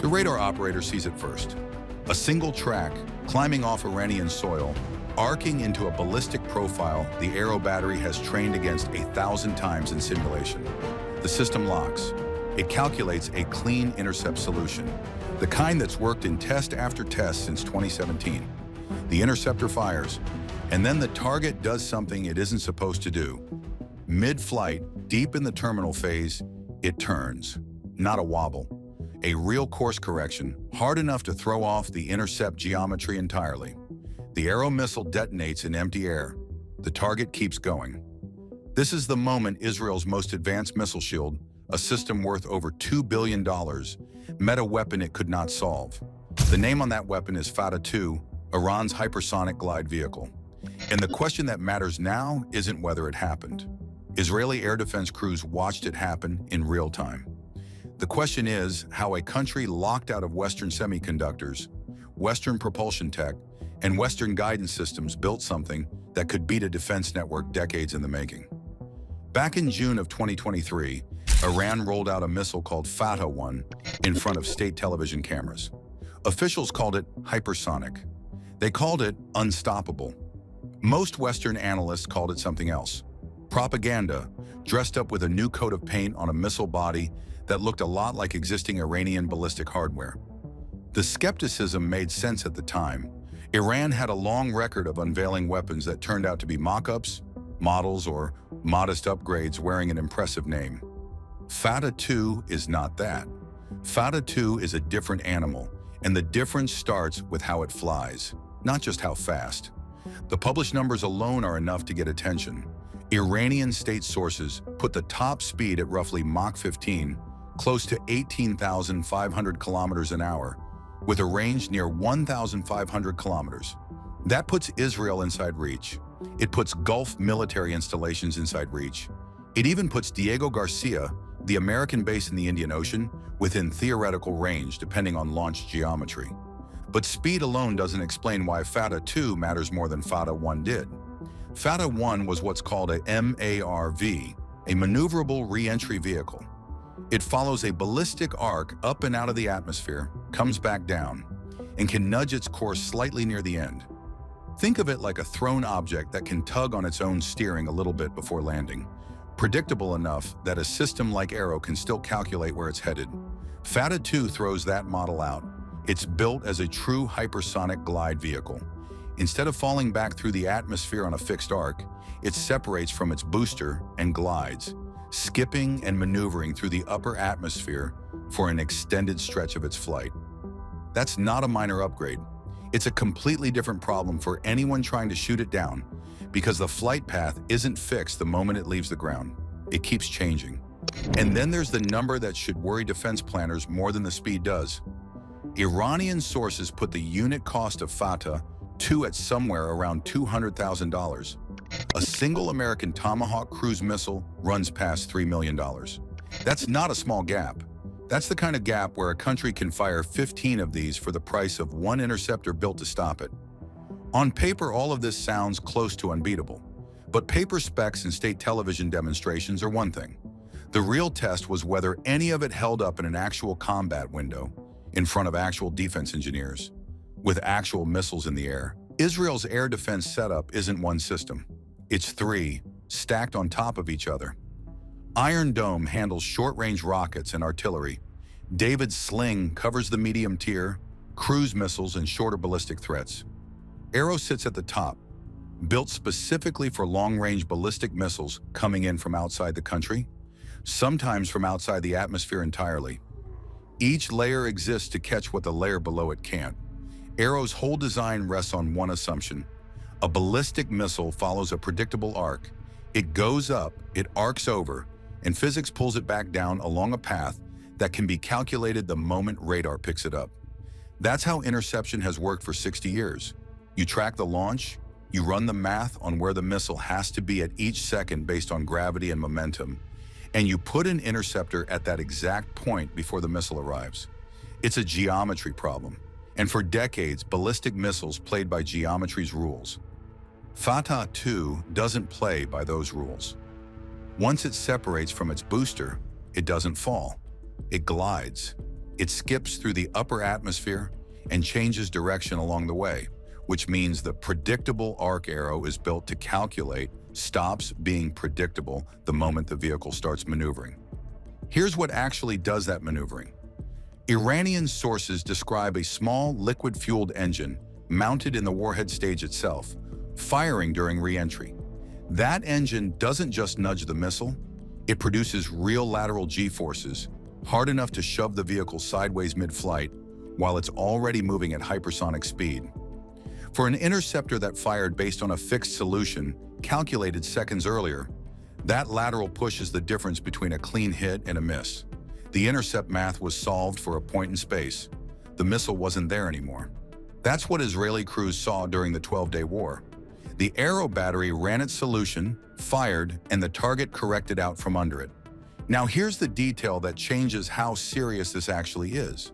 radar operator sees it first. A single track, climbing off Iranian soil, arcing into a ballistic profile the Arrow battery has trained against 1,000 times in simulation. The system locks. It calculates a clean intercept solution, the kind that's worked in test after test since 2017. The interceptor fires, and then the target does something it isn't supposed to do. Mid-flight, deep in the terminal phase, it turns. Not a wobble. A real course correction, hard enough to throw off the intercept geometry entirely. The Arrow missile detonates in empty air. The target keeps going. This is the moment Israel's most advanced missile shield, a system worth over $2 billion, met a weapon it could not solve. The name on that weapon is Fateh-2, Iran's hypersonic glide vehicle. And the question that matters now isn't whether it happened. Israeli air defense crews watched it happen in real time. The question is how a country locked out of Western semiconductors, Western propulsion tech, and Western guidance systems built something that could beat a defense network decades in the making. Back in June of 2023, Iran rolled out a missile called Fateh-1 in front of state television cameras. Officials called it hypersonic. They called it unstoppable. Most Western analysts called it something else. Propaganda, dressed up with a new coat of paint on a missile body that looked a lot like existing Iranian ballistic hardware. The skepticism made sense at the time. Iran had a long record of unveiling weapons that turned out to be mock-ups, models, or modest upgrades wearing an impressive name. Fateh-2 is not that. Fateh-2 is a different animal, and the difference starts with how it flies, not just how fast. The published numbers alone are enough to get attention. Iranian state sources put the top speed at roughly Mach 15, close to 18,500 kilometers an hour, with a range near 1,500 kilometers. That puts Israel inside reach. It puts Gulf military installations inside reach. It even puts Diego Garcia, the American base in the Indian Ocean, within theoretical range depending on launch geometry. But speed alone doesn't explain why Fateh-2 matters more than Fateh-1 did. Fateh-1 was what's called a MARV, a maneuverable re-entry vehicle. It follows a ballistic arc up and out of the atmosphere, comes back down, and can nudge its course slightly near the end. Think of it like a thrown object that can tug on its own steering a little bit before landing, predictable enough that a system like Arrow can still calculate where it's headed. Fateh-2 throws that model out. It's built as a true hypersonic glide vehicle. Instead of falling back through the atmosphere on a fixed arc, it separates from its booster and glides, skipping and maneuvering through the upper atmosphere for an extended stretch of its flight. That's not a minor upgrade. It's a completely different problem for anyone trying to shoot it down, because the flight path isn't fixed the moment it leaves the ground. It keeps changing. And then there's the number that should worry defense planners more than the speed does. Iranian sources put the unit cost of Fateh-2 at somewhere around $200,000. A single American Tomahawk cruise missile runs past $3 million. That's not a small gap. That's the kind of gap where a country can fire 15 of these for the price of one interceptor built to stop it. On paper, all of this sounds close to unbeatable. But paper specs and state television demonstrations are one thing. The real test was whether any of it held up in an actual combat window, in front of actual defense engineers, with actual missiles in the air. Israel's air defense setup isn't one system. It's three, stacked on top of each other. Iron Dome handles short-range rockets and artillery. David's Sling covers the medium tier, cruise missiles, and shorter ballistic threats. Arrow sits at the top, built specifically for long-range ballistic missiles coming in from outside the country, sometimes from outside the atmosphere entirely. Each layer exists to catch what the layer below it can't. Arrow's whole design rests on one assumption. A ballistic missile follows a predictable arc. It goes up, it arcs over, and physics pulls it back down along a path that can be calculated the moment radar picks it up. That's how interception has worked for 60 years. You track the launch, you run the math on where the missile has to be at each second based on gravity and momentum, and you put an interceptor at that exact point before the missile arrives. It's a geometry problem, and for decades, ballistic missiles played by geometry's rules. Fateh-2 doesn't play by those rules. Once it separates from its booster, it doesn't fall. It glides. It skips through the upper atmosphere and changes direction along the way, which means the predictable arc arrow is built to calculate stops being predictable the moment the vehicle starts maneuvering. Here's what actually does that maneuvering. Iranian sources describe a small liquid-fueled engine mounted in the warhead stage itself, firing during re-entry. That engine doesn't just nudge the missile, it produces real lateral G-forces, hard enough to shove the vehicle sideways mid-flight while it's already moving at hypersonic speed. For an interceptor that fired based on a fixed solution, calculated seconds earlier, that lateral push is the difference between a clean hit and a miss. The intercept math was solved for a point in space. The missile wasn't there anymore. That's what Israeli crews saw during the 12-day war. The aero battery ran its solution, fired, and the target corrected out from under it. Now here's the detail that changes how serious this actually is.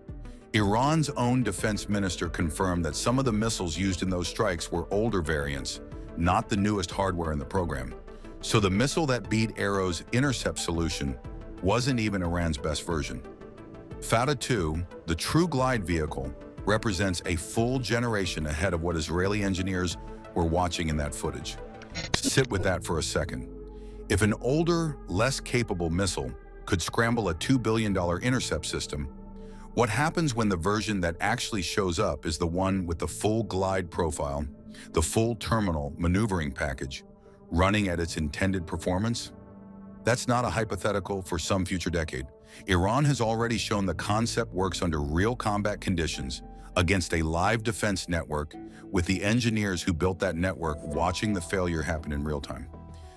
Iran's own defense minister confirmed that some of the missiles used in those strikes were older variants, not the newest hardware in the program. So the missile that beat Aero's intercept solution wasn't even Iran's best version. Fata-2, the true glide vehicle, represents a full generation ahead of what Israeli engineers were watching in that footage. Sit with that for a second. If an older, less capable missile could scramble a $2 billion intercept system, what happens when the version that actually shows up is the one with the full glide profile, the full terminal maneuvering package, running at its intended performance? That's not a hypothetical for some future decade. Iran has already shown the concept works under real combat conditions against a live defense network, with the engineers who built that network watching the failure happen in real time.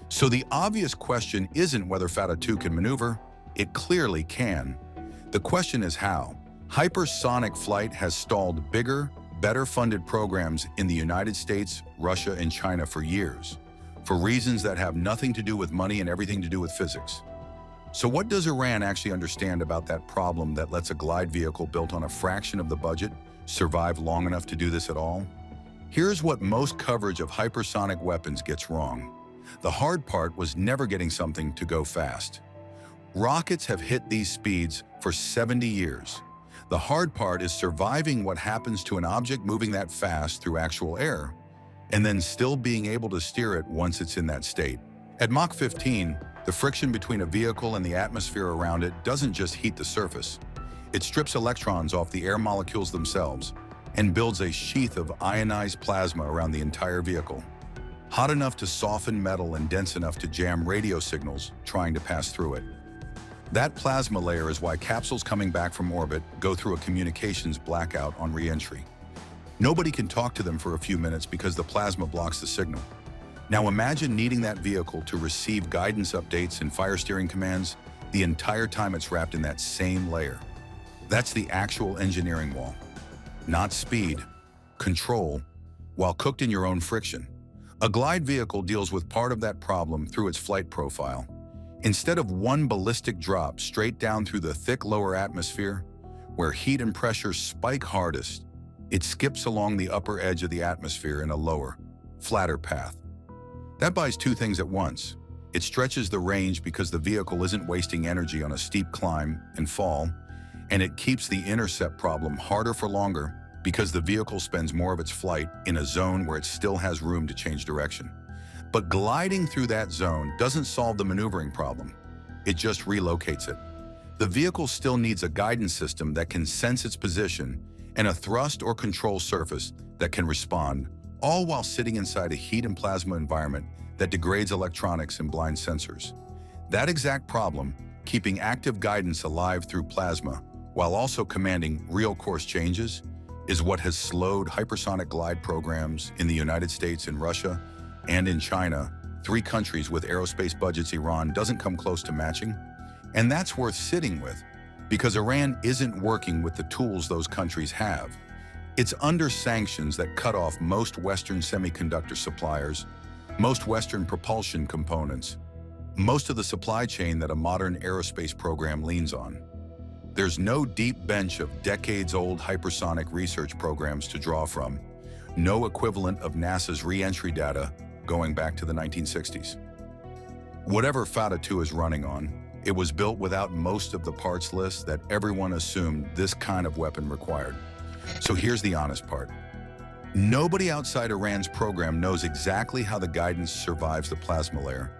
So the obvious question isn't whether Fata-2 can maneuver. It clearly can. The question is how. Hypersonic flight has stalled bigger, better-funded programs in the United States, Russia, and China for years, for reasons that have nothing to do with money and everything to do with physics. So what does Iran actually understand about that problem that lets a glide vehicle built on a fraction of the budget survive long enough to do this at all? Here's what most coverage of hypersonic weapons gets wrong. The hard part was never getting something to go fast. Rockets have hit these speeds for 70 years. The hard part is surviving what happens to an object moving that fast through actual air, and then still being able to steer it once it's in that state. At Mach 15, the friction between a vehicle and the atmosphere around it doesn't just heat the surface. It strips electrons off the air molecules themselves and builds a sheath of ionized plasma around the entire vehicle, hot enough to soften metal and dense enough to jam radio signals trying to pass through it. That plasma layer is why capsules coming back from orbit go through a communications blackout on re-entry. Nobody can talk to them for a few minutes because the plasma blocks the signal. Now imagine needing that vehicle to receive guidance updates and fire steering commands the entire time it's wrapped in that same layer. That's the actual engineering wall. Not speed, control, while cooked in your own friction. A glide vehicle deals with part of that problem through its flight profile. Instead of one ballistic drop straight down through the thick lower atmosphere, where heat and pressure spike hardest, it skips along the upper edge of the atmosphere in a lower, flatter path. That buys two things at once. It stretches the range because the vehicle isn't wasting energy on a steep climb and fall, and it keeps the intercept problem harder for longer because the vehicle spends more of its flight in a zone where it still has room to change direction. But gliding through that zone doesn't solve the maneuvering problem. It just relocates it. The vehicle still needs a guidance system that can sense its position and a thrust or control surface that can respond, all while sitting inside a heat and plasma environment that degrades electronics and blinds sensors. That exact problem, keeping active guidance alive through plasma while also commanding real course changes, is what has slowed hypersonic glide programs in the United States and Russia and in China, 3 countries with aerospace budgets Iran doesn't come close to matching. And that's worth sitting with, because Iran isn't working with the tools those countries have. It's under sanctions that cut off most Western semiconductor suppliers, most Western propulsion components, most of the supply chain that a modern aerospace program leans on. There's no deep bench of decades-old hypersonic research programs to draw from, no equivalent of NASA's re-entry data going back to the 1960s. Whatever Fata-2 is running on, It was built without most of the parts list that everyone assumed this kind of weapon required. So here's the honest part. Nobody outside Iran's program knows exactly how the guidance survives the plasma layer,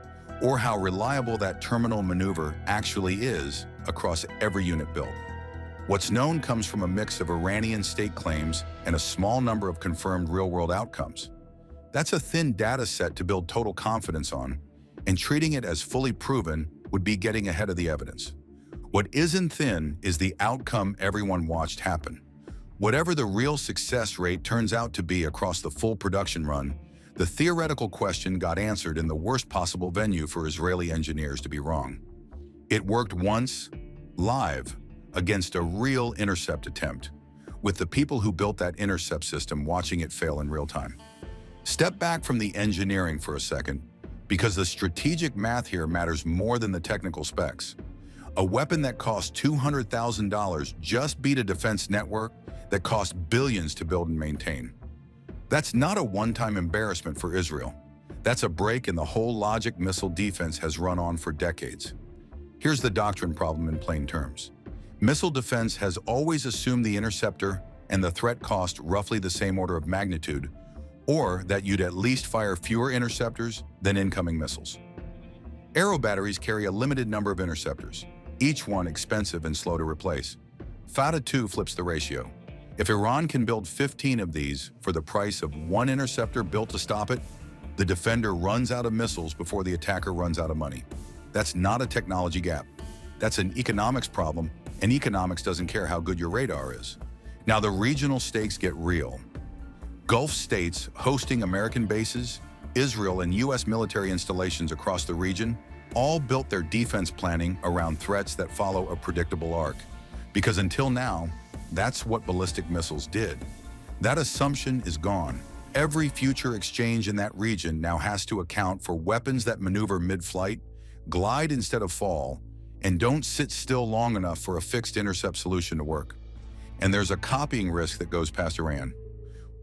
or how reliable that terminal maneuver actually is across every unit built. What's known comes from a mix of Iranian state claims and a small number of confirmed real-world outcomes. That's a thin data set to build total confidence on, and treating it as fully proven would be getting ahead of the evidence. What isn't thin is the outcome everyone watched happen. Whatever the real success rate turns out to be across the full production run, the theoretical question got answered in the worst possible venue for Israeli engineers to be wrong. It worked once, live, against a real intercept attempt, with the people who built that intercept system watching it fail in real time. Step back from the engineering for a second, because the strategic math here matters more than the technical specs. A weapon that cost $200,000 just beat a defense network that cost billions to build and maintain. That's not a one-time embarrassment for Israel. That's a break in the whole logic missile defense has run on for decades. Here's the doctrine problem in plain terms. Missile defense has always assumed the interceptor and the threat cost roughly the same order of magnitude, or that you'd at least fire fewer interceptors than incoming missiles. Aero batteries carry a limited number of interceptors, each one expensive and slow to replace. Fata 2 flips the ratio. If Iran can build 15 of these for the price of one interceptor built to stop it, the defender runs out of missiles before the attacker runs out of money. That's not a technology gap. That's an economics problem, and economics doesn't care how good your radar is. Now the regional stakes get real. Gulf states hosting American bases, Israel and U.S. military installations across the region all built their defense planning around threats that follow a predictable arc. Because until now, that's what ballistic missiles did. That assumption is gone. Every future exchange in that region now has to account for weapons that maneuver mid-flight, glide instead of fall, and don't sit still long enough for a fixed intercept solution to work. And there's a copying risk that goes past Iran.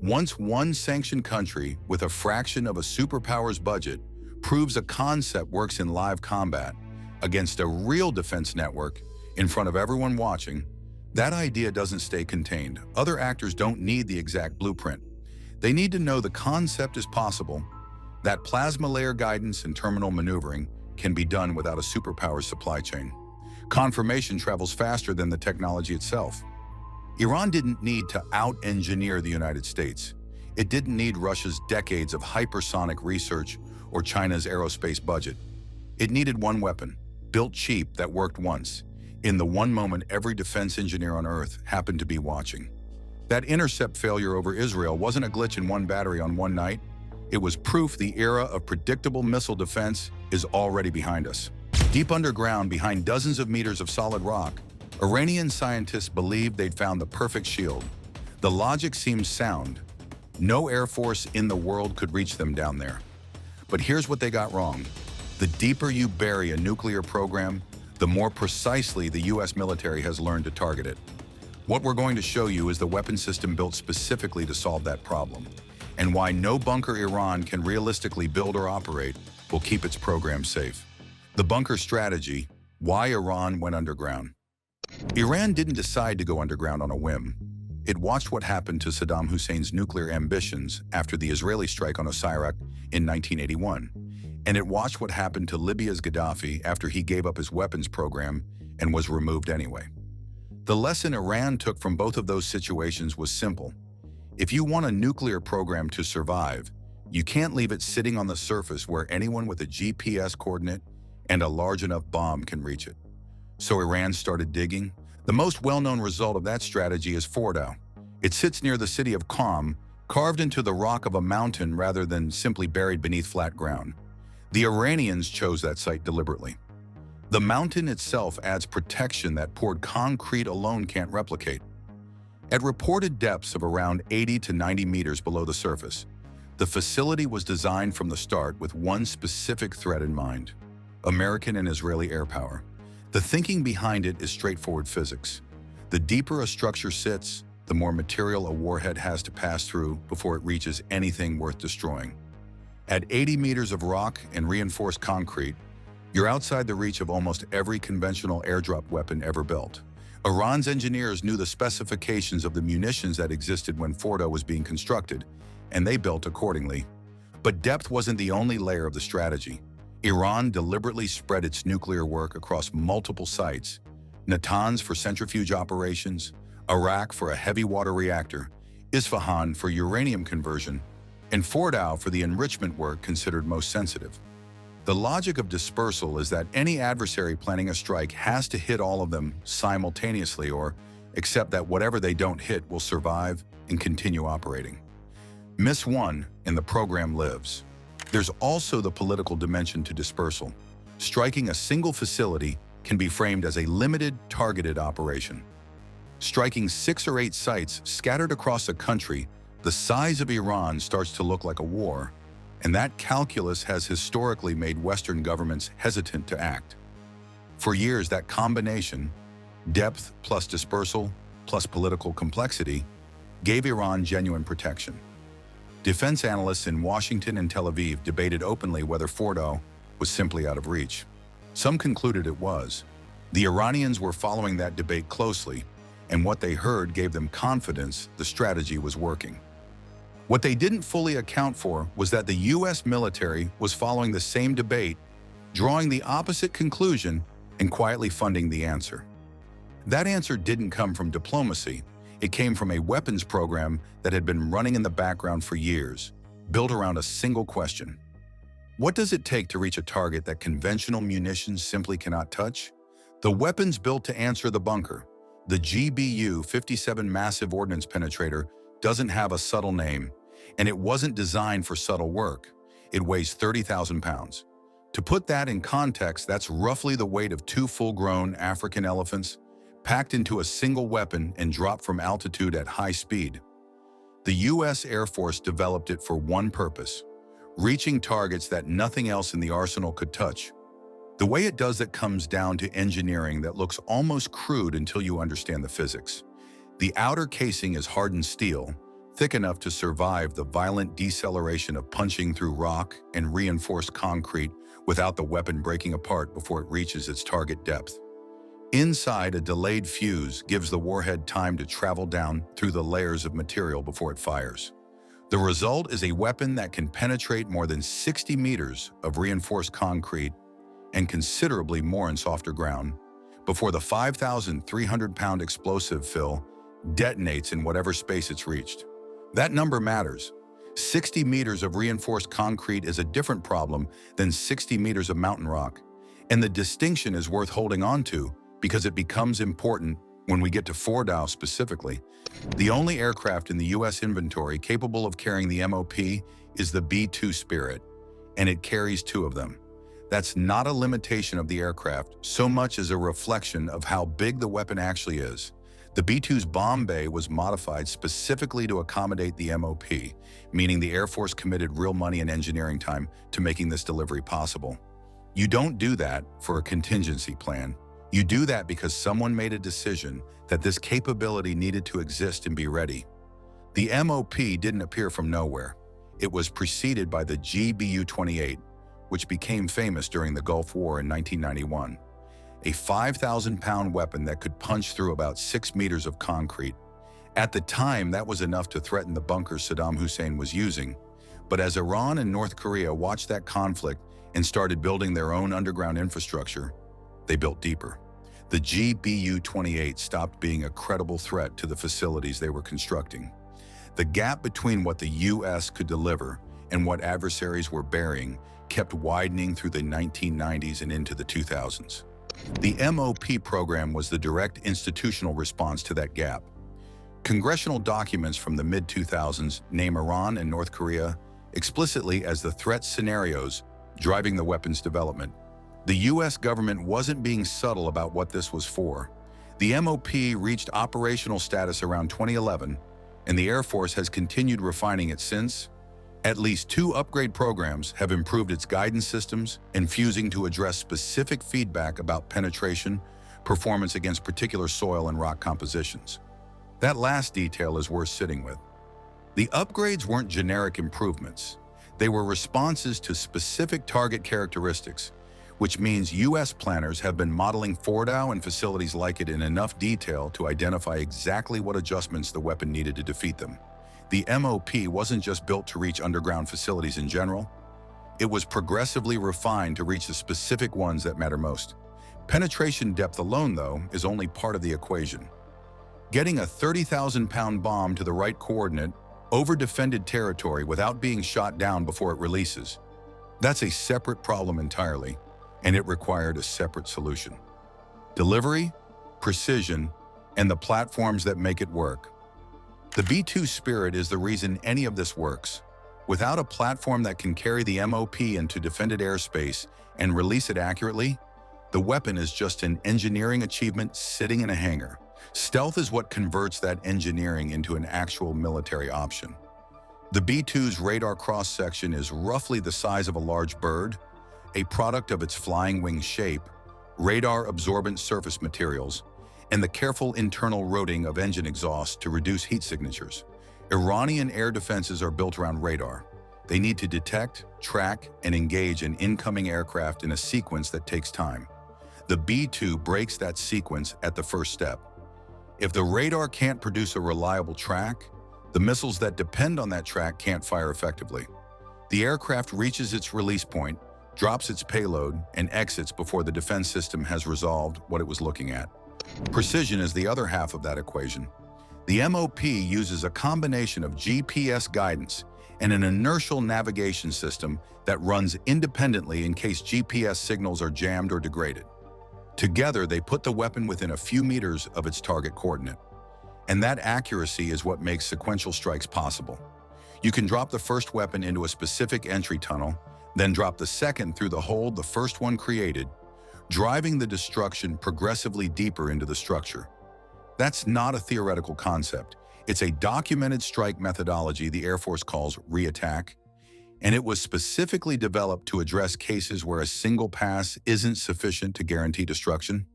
Once one sanctioned country with a fraction of a superpower's budget proves a concept works in live combat against a real defense network in front of everyone watching, that idea doesn't stay contained. Other actors don't need the exact blueprint. They need to know the concept is possible, that plasma layer guidance and terminal maneuvering can be done without a superpower's supply chain. Confirmation travels faster than the technology itself. Iran didn't need to out-engineer the United States. It didn't need Russia's decades of hypersonic research or China's aerospace budget. It needed one weapon, built cheap, that worked once, in the one moment every defense engineer on Earth happened to be watching. That intercept failure over Israel wasn't a glitch in one battery on one night. It was proof the era of predictable missile defense is already behind us. Deep underground, behind dozens of meters of solid rock, Iranian scientists believed they'd found the perfect shield. The logic seemed sound. No air force in the world could reach them down there. But here's what they got wrong. The deeper you bury a nuclear program, the more precisely the U.S. military has learned to target it. What we're going to show you is the weapon system built specifically to solve that problem, and why no bunker Iran can realistically build or operate will keep its program safe. The bunker strategy, why Iran went underground. Iran didn't decide to go underground on a whim. It watched what happened to Saddam Hussein's nuclear ambitions after the Israeli strike on Osirak in 1981. And it watched what happened to Libya's Gaddafi after he gave up his weapons program and was removed anyway. The lesson Iran took from both of those situations was simple. If you want a nuclear program to survive, you can't leave it sitting on the surface where anyone with a GPS coordinate and a large enough bomb can reach it. So Iran started digging. The most well-known result of that strategy is Fordow. It sits near the city of Qom, carved into the rock of a mountain rather than simply buried beneath flat ground. The Iranians chose that site deliberately. The mountain itself adds protection that poured concrete alone can't replicate. At reported depths of around 80 to 90 meters below the surface, the facility was designed from the start with one specific threat in mind: American and Israeli air power. The thinking behind it is straightforward physics. The deeper a structure sits, the more material a warhead has to pass through before it reaches anything worth destroying. At 80 meters of rock and reinforced concrete, You're outside the reach of almost every conventional airdrop weapon ever built. Iran's engineers knew the specifications of the munitions that existed when Fordo was being constructed, and they built accordingly. But depth wasn't the only layer of the strategy. Iran deliberately spread its nuclear work across multiple sites: Natanz for centrifuge operations, Iraq for a heavy water reactor, Isfahan for uranium conversion, and Fordow for the enrichment work considered most sensitive. The logic of dispersal is that any adversary planning a strike has to hit all of them simultaneously or accept that whatever they don't hit will survive and continue operating. Miss one, and the program lives. There's also the political dimension to dispersal. Striking a single facility can be framed as a limited, targeted operation. Striking 6 or 8 sites scattered across a country the size of Iran starts to look like a war, and that calculus has historically made Western governments hesitant to act. For years, that combination, depth plus dispersal plus political complexity, gave Iran genuine protection. Defense analysts in Washington and Tel Aviv debated openly whether Fordo was simply out of reach. Some concluded it was. The Iranians were following that debate closely, and what they heard gave them confidence the strategy was working. What they didn't fully account for was that the US military was following the same debate, drawing the opposite conclusion and quietly funding the answer. That answer didn't come from diplomacy. It came from a weapons program that had been running in the background for years, built around a single question. What does it take to reach a target that conventional munitions simply cannot touch? The weapons built to answer the bunker, the GBU-57 Massive Ordnance Penetrator, doesn't have a subtle name, and it wasn't designed for subtle work. It weighs 30,000 pounds. To put that in context, that's roughly the weight of 2 full-grown African elephants, packed into a single weapon and dropped from altitude at high speed. The U.S. Air Force developed it for one purpose: reaching targets that nothing else in the arsenal could touch. The way it does it comes down to engineering that looks almost crude until you understand the physics. The outer casing is hardened steel, thick enough to survive the violent deceleration of punching through rock and reinforced concrete without the weapon breaking apart before it reaches its target depth. Inside, a delayed fuse gives the warhead time to travel down through the layers of material before it fires. The result is a weapon that can penetrate more than 60 meters of reinforced concrete and considerably more in softer ground before the 5,300-pound explosive fill detonates in whatever space it's reached. That number matters. 60 meters of reinforced concrete is a different problem than 60 meters of mountain rock, and the distinction is worth holding on to because it becomes important when we get to Fordow specifically. The only aircraft in the U.S. inventory capable of carrying the MOP is the B-2 Spirit, and it carries 2 of them. That's not a limitation of the aircraft so much as a reflection of how big the weapon actually is. The B-2's bomb bay was modified specifically to accommodate the MOP, meaning the Air Force committed real money and engineering time to making this delivery possible. You don't do that for a contingency plan. You do that because someone made a decision that this capability needed to exist and be ready. The MOP didn't appear from nowhere. It was preceded by the GBU-28, which became famous during the Gulf War in 1991. A 5,000-pound weapon that could punch through about 6 meters of concrete. At the time, that was enough to threaten the bunkers Saddam Hussein was using. But as Iran and North Korea watched that conflict and started building their own underground infrastructure, they built deeper. The GBU-28 stopped being a credible threat to the facilities they were constructing. The gap between what the U.S. could deliver and what adversaries were burying kept widening through the 1990s and into the 2000s. The MOP program was the direct institutional response to that gap. Congressional documents from the mid-2000s name Iran and North Korea explicitly as the threat scenarios driving the weapons development. The U.S. government wasn't being subtle about what this was for. The MOP reached operational status around 2011, and the Air Force has continued refining it since. At least 2 upgrade programs have improved its guidance systems and fusing to address specific feedback about penetration, performance against particular soil and rock compositions. That last detail is worth sitting with. The upgrades weren't generic improvements. They were responses to specific target characteristics, which means U.S. planners have been modeling Fordow and facilities like it in enough detail to identify exactly what adjustments the weapon needed to defeat them. The MOP wasn't just built to reach underground facilities in general. It was progressively refined to reach the specific ones that matter most. Penetration depth alone, though, is only part of the equation. Getting a 30,000-pound bomb to the right coordinate over defended territory without being shot down before it releases, that's a separate problem entirely, and it required a separate solution. Delivery, precision, and the platforms that make it work. The B-2 Spirit is the reason any of this works. Without a platform that can carry the MOP into defended airspace and release it accurately, the weapon is just an engineering achievement sitting in a hangar. Stealth is what converts that engineering into an actual military option. The B-2's radar cross-section is roughly the size of a large bird, a product of its flying wing shape, radar-absorbent surface materials, and the careful internal routing of engine exhaust to reduce heat signatures. Iranian air defenses are built around radar. They need to detect, track, and engage an incoming aircraft in a sequence that takes time. The B-2 breaks that sequence at the first step. If the radar can't produce a reliable track, the missiles that depend on that track can't fire effectively. The aircraft reaches its release point, drops its payload, and exits before the defense system has resolved what it was looking at. Precision is the other half of that equation. The MOP uses a combination of GPS guidance and an inertial navigation system that runs independently in case GPS signals are jammed or degraded. Together, they put the weapon within a few meters of its target coordinate. And that accuracy is what makes sequential strikes possible. You can drop the first weapon into a specific entry tunnel, then drop the second through the hole the first one created, driving the destruction progressively deeper into the structure. That's not a theoretical concept. It's a documented strike methodology the Air Force calls reattack, and it was specifically developed to address cases where a single pass isn't sufficient to guarantee destruction.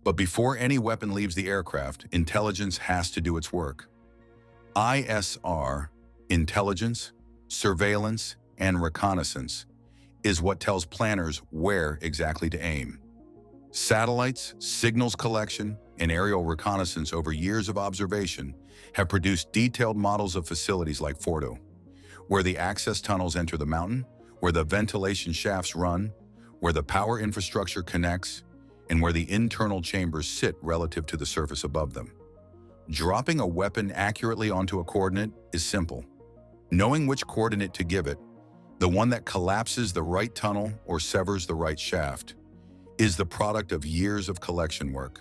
But before any weapon leaves the aircraft, intelligence has to do its work. ISR, intelligence, surveillance, and reconnaissance, is what tells planners where exactly to aim. Satellites, signals collection, and aerial reconnaissance over years of observation have produced detailed models of facilities like Fordo, where the access tunnels enter the mountain, where the ventilation shafts run, where the power infrastructure connects, and where the internal chambers sit relative to the surface above them. Dropping a weapon accurately onto a coordinate is simple. Knowing which coordinate to give it, the one that collapses the right tunnel or severs the right shaft, is the product of years of collection work.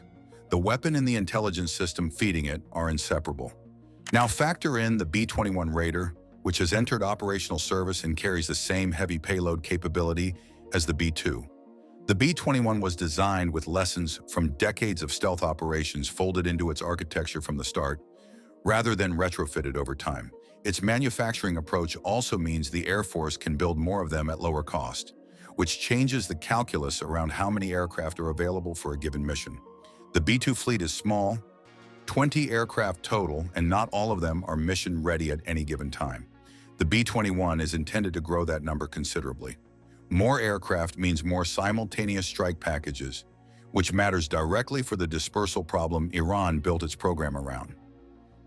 The weapon and the intelligence system feeding it are inseparable. Now factor in the B-21 Raider, which has entered operational service and carries the same heavy payload capability as the B-2. The B-21 was designed with lessons from decades of stealth operations folded into its architecture from the start, rather than retrofitted over time. Its manufacturing approach also means the Air Force can build more of them at lower cost, which changes the calculus around how many aircraft are available for a given mission. The B-2 fleet is small, 20 aircraft total, and not all of them are mission-ready at any given time. The B-21 is intended to grow that number considerably. More aircraft means more simultaneous strike packages, which matters directly for the dispersal problem Iran built its program around.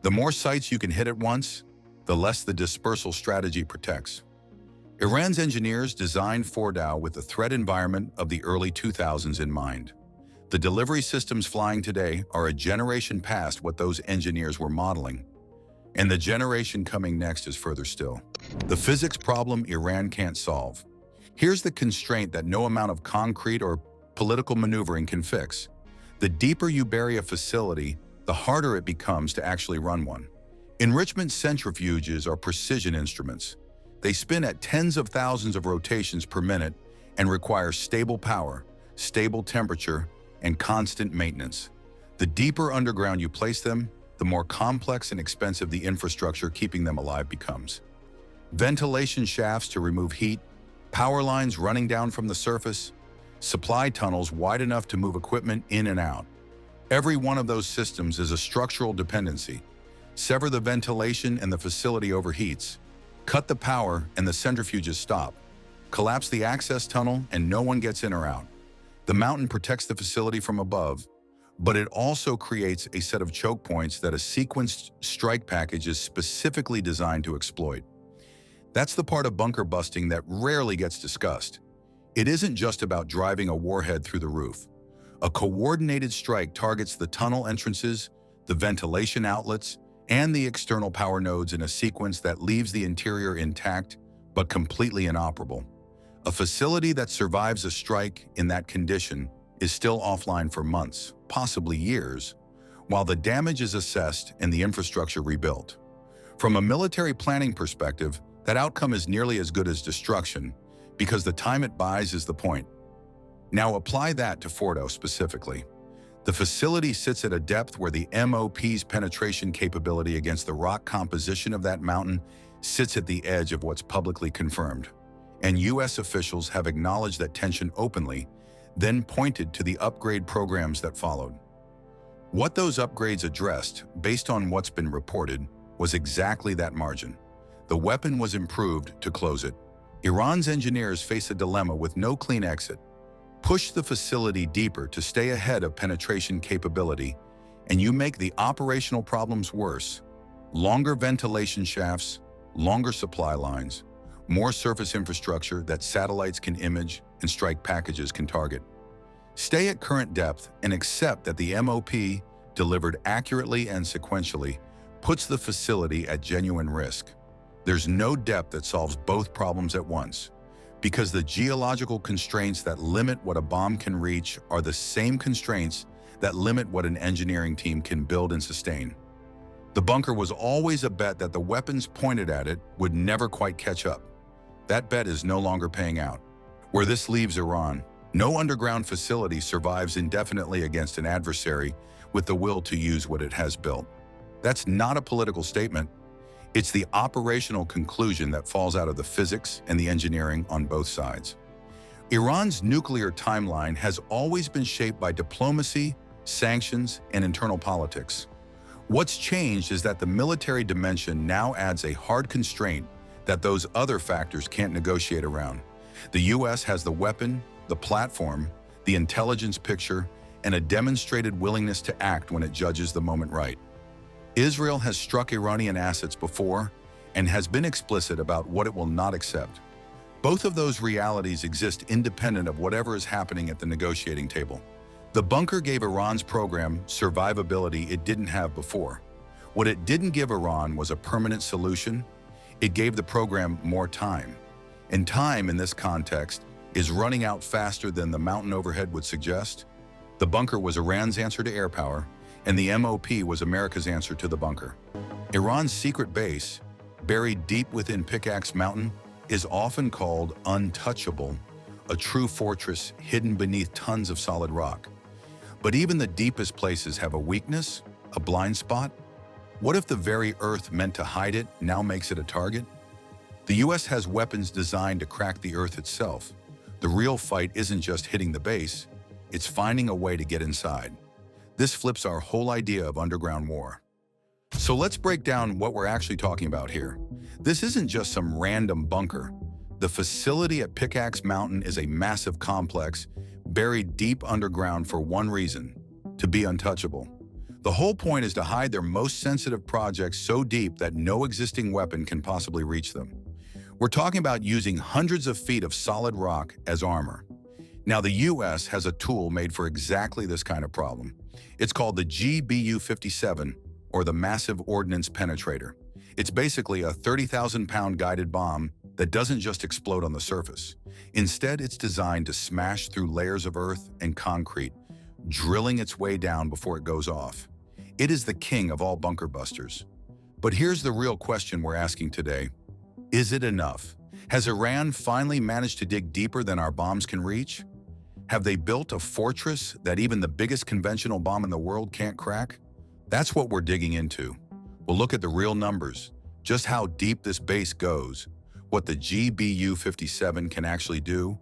The more sites you can hit at once, the less the dispersal strategy protects. Iran's engineers designed Fordow with the threat environment of the early 2000s in mind. The delivery systems flying today are a generation past what those engineers were modeling, and the generation coming next is further still. The physics problem Iran can't solve. Here's the constraint that no amount of concrete or political maneuvering can fix. The deeper you bury a facility, the harder it becomes to actually run one. Enrichment centrifuges are precision instruments. They spin at tens of thousands of rotations per minute and require stable power, stable temperature, and constant maintenance. The deeper underground you place them, the more complex and expensive the infrastructure keeping them alive becomes. Ventilation shafts to remove heat, power lines running down from the surface, supply tunnels wide enough to move equipment in and out. Every one of those systems is a structural dependency. Sever the ventilation and the facility overheats. Cut the power and the centrifuges stop. Collapse the access tunnel and no one gets in or out. The mountain protects the facility from above, but it also creates a set of choke points that a sequenced strike package is specifically designed to exploit. That's the part of bunker busting that rarely gets discussed. It isn't just about driving a warhead through the roof. A coordinated strike targets the tunnel entrances, the ventilation outlets, and the external power nodes in a sequence that leaves the interior intact but completely inoperable. A facility that survives a strike in that condition is still offline for months, possibly years, while the damage is assessed and the infrastructure rebuilt. From a military planning perspective, that outcome is nearly as good as destruction, because the time it buys is the point. Now apply that to Fordo specifically. The facility sits at a depth where the MOP's penetration capability against the rock composition of that mountain sits at the edge of what's publicly confirmed. And US officials have acknowledged that tension openly, then pointed to the upgrade programs that followed. What those upgrades addressed, based on what's been reported, was exactly that margin. The weapon was improved to close it. Iran's engineers face a dilemma with no clean exit. Push the facility deeper to stay ahead of penetration capability, and you make the operational problems worse. Longer ventilation shafts, longer supply lines, more surface infrastructure that satellites can image and strike packages can target. Stay at current depth and accept that the MOP, delivered accurately and sequentially, puts the facility at genuine risk. There's no depth that solves both problems at once, because the geological constraints that limit what a bomb can reach are the same constraints that limit what an engineering team can build and sustain. The bunker was always a bet that the weapons pointed at it would never quite catch up. That bet is no longer paying out. Where this leaves Iran, no underground facility survives indefinitely against an adversary with the will to use what it has built. That's not a political statement. It's the operational conclusion that falls out of the physics and the engineering on both sides. Iran's nuclear timeline has always been shaped by diplomacy, sanctions, and internal politics. What's changed is that the military dimension now adds a hard constraint that those other factors can't negotiate around. The US has the weapon, the platform, the intelligence picture, and a demonstrated willingness to act when it judges the moment right. Israel has struck Iranian assets before and has been explicit about what it will not accept. Both of those realities exist independent of whatever is happening at the negotiating table. The bunker gave Iran's program survivability it didn't have before. What it didn't give Iran was a permanent solution. It gave the program more time. And time, in this context, is running out faster than the mountain overhead would suggest. The bunker was Iran's answer to air power, and the MOP was America's answer to the bunker. Iran's secret base, buried deep within Pickaxe Mountain, is often called untouchable, a true fortress hidden beneath tons of solid rock. But even the deepest places have a weakness, a blind spot. What if the very earth meant to hide it now makes it a target? The US has weapons designed to crack the earth itself. The real fight isn't just hitting the base, it's finding a way to get inside. This flips our whole idea of underground war. So let's break down what we're actually talking about here. This isn't just some random bunker. The facility at Pickaxe Mountain is a massive complex buried deep underground for one reason: to be untouchable. The whole point is to hide their most sensitive projects so deep that no existing weapon can possibly reach them. We're talking about using hundreds of feet of solid rock as armor. Now, the US has a tool made for exactly this kind of problem. It's called the GBU-57, or the Massive Ordnance Penetrator. It's basically a 30,000-pound guided bomb that doesn't just explode on the surface. Instead, it's designed to smash through layers of earth and concrete, drilling its way down before it goes off. It is the king of all bunker busters. But here's the real question we're asking today. Is it enough? Has Iran finally managed to dig deeper than our bombs can reach? Have they built a fortress that even the biggest conventional bomb in the world can't crack? That's what we're digging into. We'll look at the real numbers, just how deep this base goes, what the GBU-57 can actually do,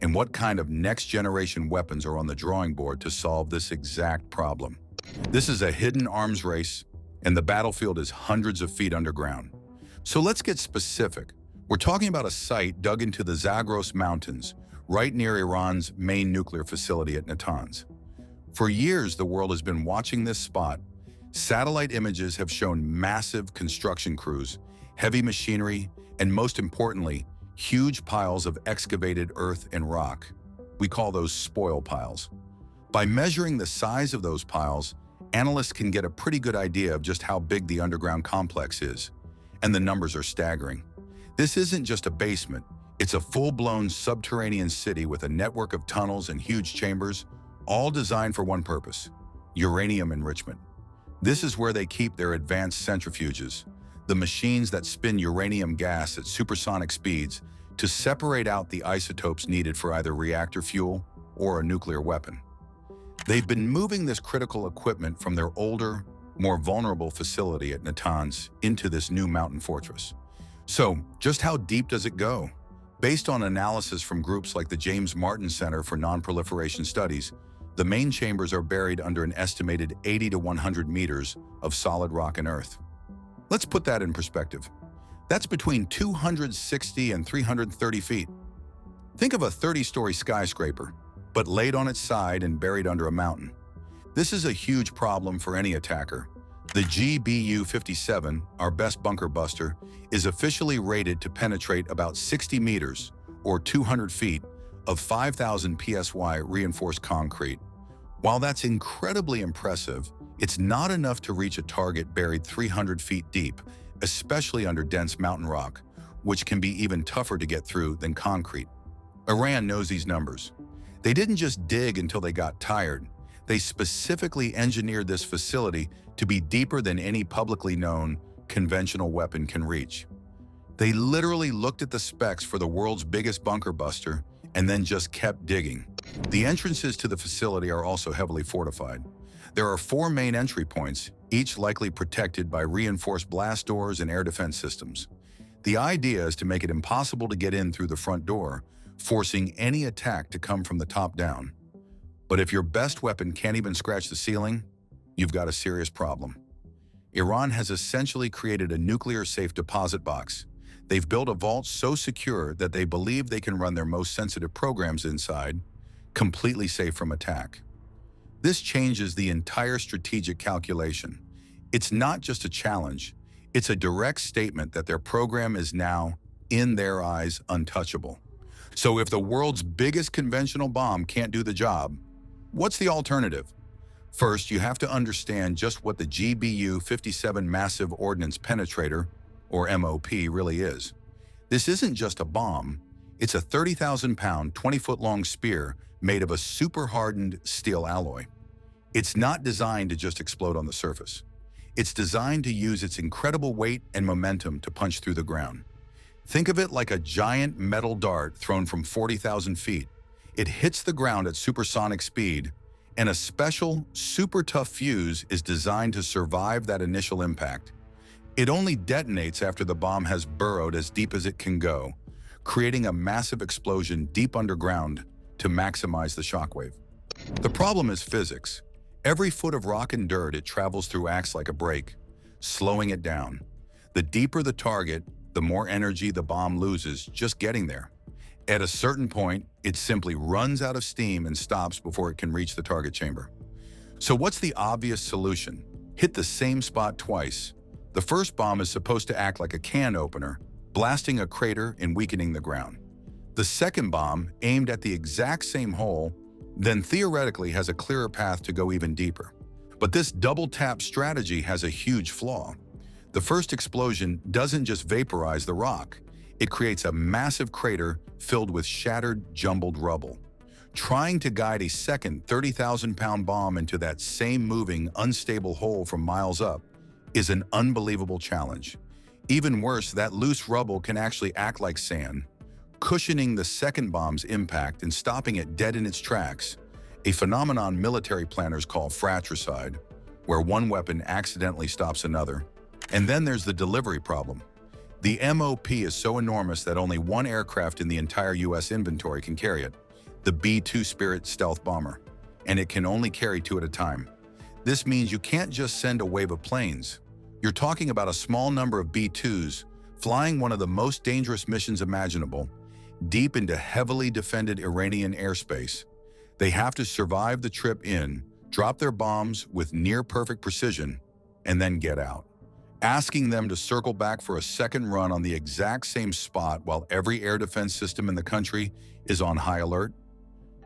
and what kind of next-generation weapons are on the drawing board to solve this exact problem. This is a hidden arms race, and the battlefield is hundreds of feet underground. So let's get specific. We're talking about a site dug into the Zagros Mountains, right near Iran's main nuclear facility at Natanz. For years, the world has been watching this spot. Satellite images have shown massive construction crews, heavy machinery, and most importantly, huge piles of excavated earth and rock. We call those spoil piles. By measuring the size of those piles, analysts can get a pretty good idea of just how big the underground complex is. And the numbers are staggering. This isn't just a basement, it's a full-blown subterranean city with a network of tunnels and huge chambers, all designed for one purpose: uranium enrichment. This is where they keep their advanced centrifuges, the machines that spin uranium gas at supersonic speeds to separate out the isotopes needed for either reactor fuel or a nuclear weapon. They've been moving this critical equipment from their older, more vulnerable facility at Natanz into this new mountain fortress. So, just how deep does it go? Based on analysis from groups like the James Martin Center for Non-Proliferation Studies, the main chambers are buried under an estimated 80 to 100 meters of solid rock and earth. Let's put that in perspective. That's between 260 and 330 feet. Think of a 30-story skyscraper, but laid on its side and buried under a mountain. This is a huge problem for any attacker. The GBU-57, our best bunker buster, is officially rated to penetrate about 60 meters, or 200 feet, of 5,000 PSY reinforced concrete. While that's incredibly impressive, it's not enough to reach a target buried 300 feet deep, especially under dense mountain rock, which can be even tougher to get through than concrete. Iran knows these numbers. They didn't just dig until they got tired. They specifically engineered this facility to be deeper than any publicly known conventional weapon can reach. They literally looked at the specs for the world's biggest bunker buster and then just kept digging. The entrances to the facility are also heavily fortified. There are 4 main entry points, each likely protected by reinforced blast doors and air defense systems. The idea is to make it impossible to get in through the front door, forcing any attack to come from the top down. But if your best weapon can't even scratch the ceiling, you've got a serious problem. Iran has essentially created a nuclear-safe deposit box. They've built a vault so secure that they believe they can run their most sensitive programs inside, completely safe from attack. This changes the entire strategic calculation. It's not just a challenge, it's a direct statement that their program is now, in their eyes, untouchable. So if the world's biggest conventional bomb can't do the job, what's the alternative? First, you have to understand just what the GBU-57 Massive Ordnance Penetrator, or MOP, really is. This isn't just a bomb, it's a 30,000-pound, 20-foot-long spear made of a super-hardened steel alloy. It's not designed to just explode on the surface. It's designed to use its incredible weight and momentum to punch through the ground. Think of it like a giant metal dart thrown from 40,000 feet. It hits the ground at supersonic speed, and a special, super tough fuse is designed to survive that initial impact. It only detonates after the bomb has burrowed as deep as it can go, creating a massive explosion deep underground to maximize the shockwave. The problem is physics. Every foot of rock and dirt it travels through acts like a brake, slowing it down. The deeper the target, the more energy the bomb loses just getting there. At a certain point, it simply runs out of steam and stops before it can reach the target chamber. So what's the obvious solution? Hit the same spot twice. The first bomb is supposed to act like a can opener, blasting a crater and weakening the ground. The second bomb, aimed at the exact same hole, then theoretically has a clearer path to go even deeper. But this double-tap strategy has a huge flaw. The first explosion doesn't just vaporize the rock. It creates a massive crater filled with shattered, jumbled rubble. Trying to guide a second 30,000-pound bomb into that same moving, unstable hole from miles up is an unbelievable challenge. Even worse, that loose rubble can actually act like sand, cushioning the second bomb's impact and stopping it dead in its tracks, a phenomenon military planners call fratricide, where one weapon accidentally stops another. And then there's the delivery problem. The MOP is so enormous that only one aircraft in the entire US inventory can carry it, the B-2 Spirit stealth bomber, and it can only carry 2 at a time. This means you can't just send a wave of planes. You're talking about a small number of B-2s flying one of the most dangerous missions imaginable, deep into heavily defended Iranian airspace. They have to survive the trip in, drop their bombs with near-perfect precision, and then get out. Asking them to circle back for a second run on the exact same spot while every air defense system in the country is on high alert?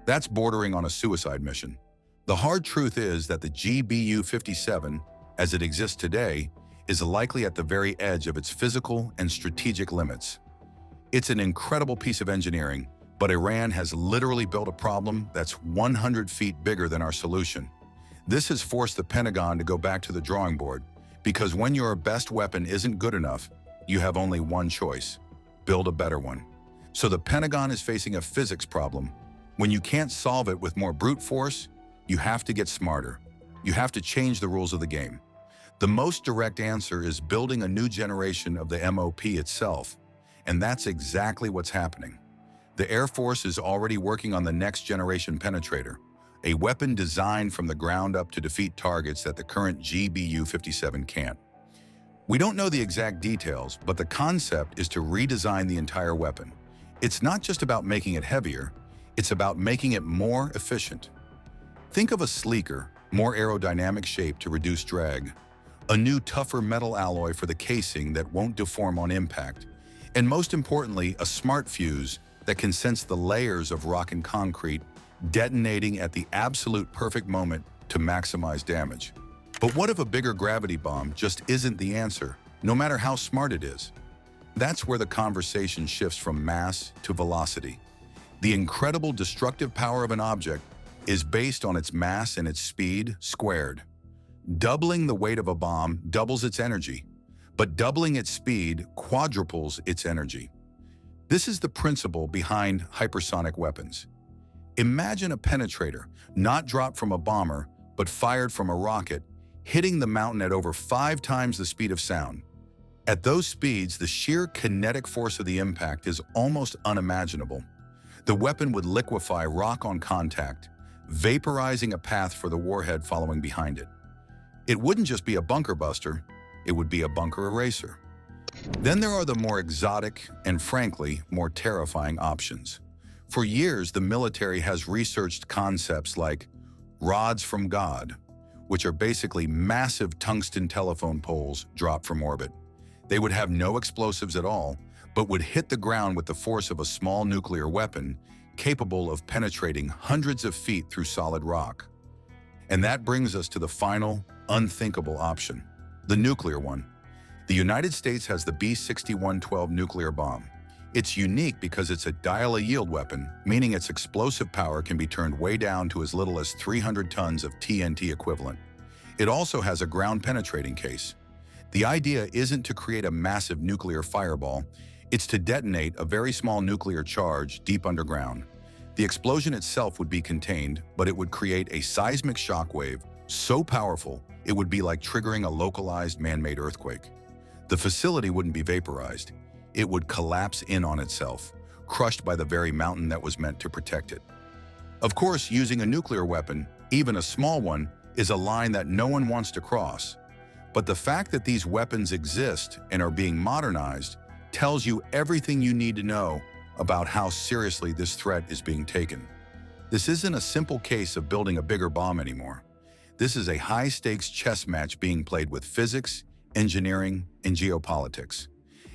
That's bordering on a suicide mission. The hard truth is that the GBU-57, as it exists today, is likely at the very edge of its physical and strategic limits. It's an incredible piece of engineering, but Iran has literally built a problem that's 100 feet bigger than our solution. This has forced the Pentagon to go back to the drawing board, because when your best weapon isn't good enough, you have only one choice: build a better one. So the Pentagon is facing a physics problem. When you can't solve it with more brute force, you have to get smarter. You have to change the rules of the game. The most direct answer is building a new generation of the MOP itself, and that's exactly what's happening. The Air Force is already working on the next generation penetrator, a weapon designed from the ground up to defeat targets that the current GBU-57 can't. We don't know the exact details, but the concept is to redesign the entire weapon. It's not just about making it heavier, it's about making it more efficient. Think of a sleeker, more aerodynamic shape to reduce drag, a new tougher metal alloy for the casing that won't deform on impact, and most importantly, a smart fuse that can sense the layers of rock and concrete, detonating at the absolute perfect moment to maximize damage. But what if a bigger gravity bomb just isn't the answer, no matter how smart it is? That's where the conversation shifts from mass to velocity. The incredible destructive power of an object is based on its mass and its speed squared. Doubling the weight of a bomb doubles its energy, but doubling its speed quadruples its energy. This is the principle behind hypersonic weapons. Imagine a penetrator, not dropped from a bomber, but fired from a rocket, hitting the mountain at over 5 times the speed of sound. At those speeds, the sheer kinetic force of the impact is almost unimaginable. The weapon would liquefy rock on contact, vaporizing a path for the warhead following behind it. It wouldn't just be a bunker buster, it would be a bunker eraser. Then there are the more exotic and, frankly, more terrifying options. For years, the military has researched concepts like rods from God, which are basically massive tungsten telephone poles dropped from orbit. They would have no explosives at all, but would hit the ground with the force of a small nuclear weapon, capable of penetrating hundreds of feet through solid rock. And that brings us to the final, unthinkable option, the nuclear one. The United States has the B-6112 nuclear bomb. It's unique because it's a dial-a-yield weapon, meaning its explosive power can be turned way down to as little as 300 tons of TNT equivalent. It also has a ground-penetrating case. The idea isn't to create a massive nuclear fireball, it's to detonate a very small nuclear charge deep underground. The explosion itself would be contained, but it would create a seismic shockwave so powerful it would be like triggering a localized man-made earthquake. The facility wouldn't be vaporized. It would collapse in on itself, crushed by the very mountain that was meant to protect it. Of course, using a nuclear weapon, even a small one, is a line that no one wants to cross. But the fact that these weapons exist and are being modernized tells you everything you need to know about how seriously this threat is being taken. This isn't a simple case of building a bigger bomb anymore. This is a high-stakes chess match being played with physics, engineering, and geopolitics.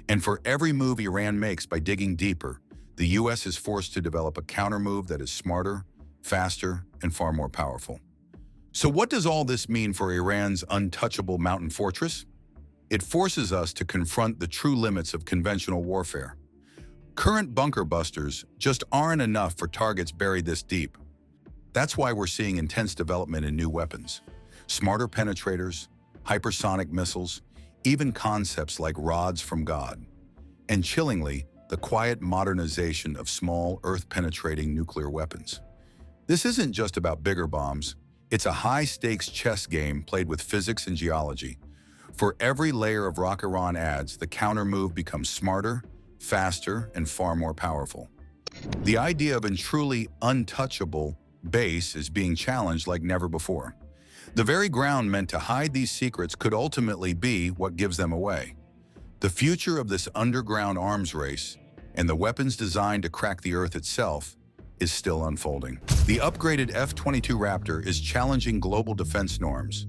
And for every move Iran makes by digging deeper, the US is forced to develop a countermove that is smarter, faster, and far more powerful. So what does all this mean for Iran's untouchable mountain fortress? It forces us to confront the true limits of conventional warfare. Current bunker busters just aren't enough for targets buried this deep. That's why we're seeing intense development in new weapons, smarter penetrators, hypersonic missiles, even concepts like rods from God. And chillingly, the quiet modernization of small, Earth-penetrating nuclear weapons. This isn't just about bigger bombs. It's a high-stakes chess game played with physics and geology. For every layer of rock Iran adds, the counter-move becomes smarter, faster, and far more powerful. The idea of a truly untouchable base is being challenged like never before. The very ground meant to hide these secrets could ultimately be what gives them away. The future of this underground arms race and the weapons designed to crack the Earth itself is still unfolding. The upgraded F-22 Raptor is challenging global defense norms.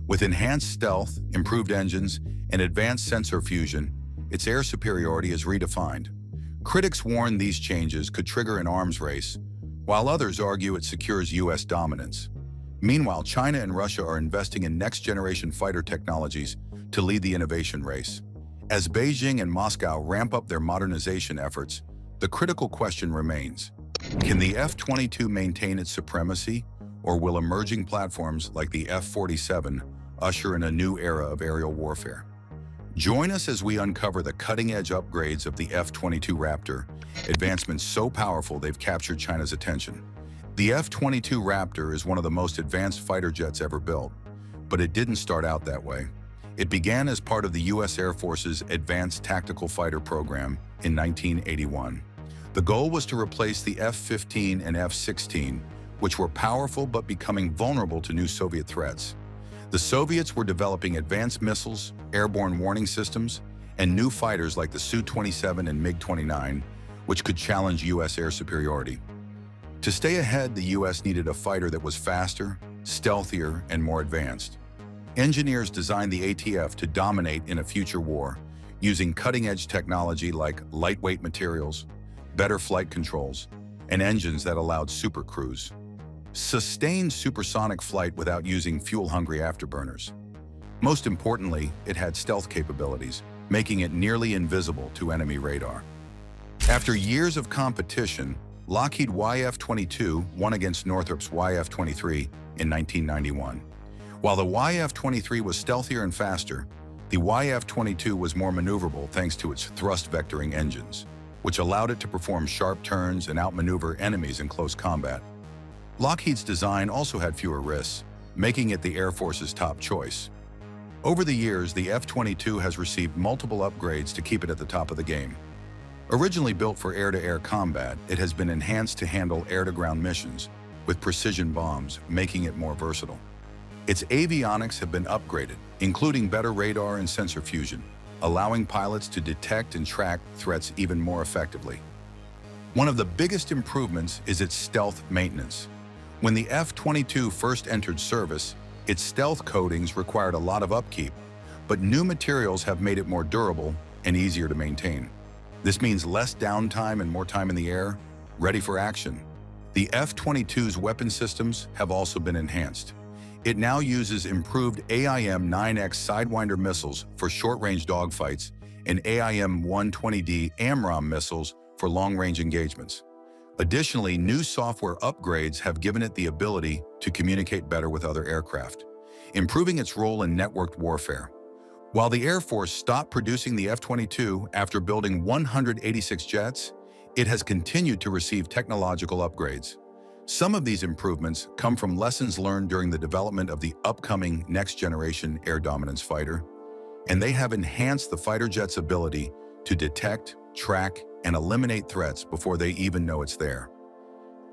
With enhanced stealth, improved engines, and advanced sensor fusion, its air superiority is redefined. Critics warn these changes could trigger an arms race, while others argue it secures U.S. dominance. Meanwhile, China and Russia are investing in next-generation fighter technologies to lead the innovation race. As Beijing and Moscow ramp up their modernization efforts, the critical question remains: can the F-22 maintain its supremacy, or will emerging platforms like the F-47 usher in a new era of aerial warfare? Join us as we uncover the cutting-edge upgrades of the F-22 Raptor, advancements so powerful they've captured China's attention. The F-22 Raptor is one of the most advanced fighter jets ever built, but it didn't start out that way. It began as part of the U.S. Air Force's Advanced Tactical Fighter program in 1981. The goal was to replace the F-15 and F-16, which were powerful but becoming vulnerable to new Soviet threats. The Soviets were developing advanced missiles, airborne warning systems, and new fighters like the Su-27 and MiG-29, which could challenge U.S. air superiority. To stay ahead, the U.S. needed a fighter that was faster, stealthier, and more advanced. Engineers designed the ATF to dominate in a future war, using cutting-edge technology like lightweight materials, better flight controls, and engines that allowed supercruise. Sustained supersonic flight without using fuel-hungry afterburners. Most importantly, it had stealth capabilities, making it nearly invisible to enemy radar. After years of competition, Lockheed YF-22 won against Northrop's YF-23 in 1991. While the YF-23 was stealthier and faster, the YF-22 was more maneuverable thanks to its thrust vectoring engines, which allowed it to perform sharp turns and outmaneuver enemies in close combat. Lockheed's design also had fewer risks, making it the Air Force's top choice. Over the years, the F-22 has received multiple upgrades to keep it at the top of the game. Originally built for air-to-air combat, it has been enhanced to handle air-to-ground missions with precision bombs, making it more versatile. Its avionics have been upgraded, including better radar and sensor fusion, allowing pilots to detect and track threats even more effectively. One of the biggest improvements is its stealth maintenance. When the F-22 first entered service, its stealth coatings required a lot of upkeep, but new materials have made it more durable and easier to maintain. This means less downtime and more time in the air, ready for action. The F-22's weapon systems have also been enhanced. It now uses improved AIM-9X Sidewinder missiles for short-range dogfights and AIM-120D AMRAAM missiles for long-range engagements. Additionally, new software upgrades have given it the ability to communicate better with other aircraft, improving its role in networked warfare. While the Air Force stopped producing the F-22 after building 186 jets, it has continued to receive technological upgrades. Some of these improvements come from lessons learned during the development of the upcoming next-generation air dominance fighter, and they have enhanced the fighter jet's ability to detect, track, and eliminate threats before they even know it's there.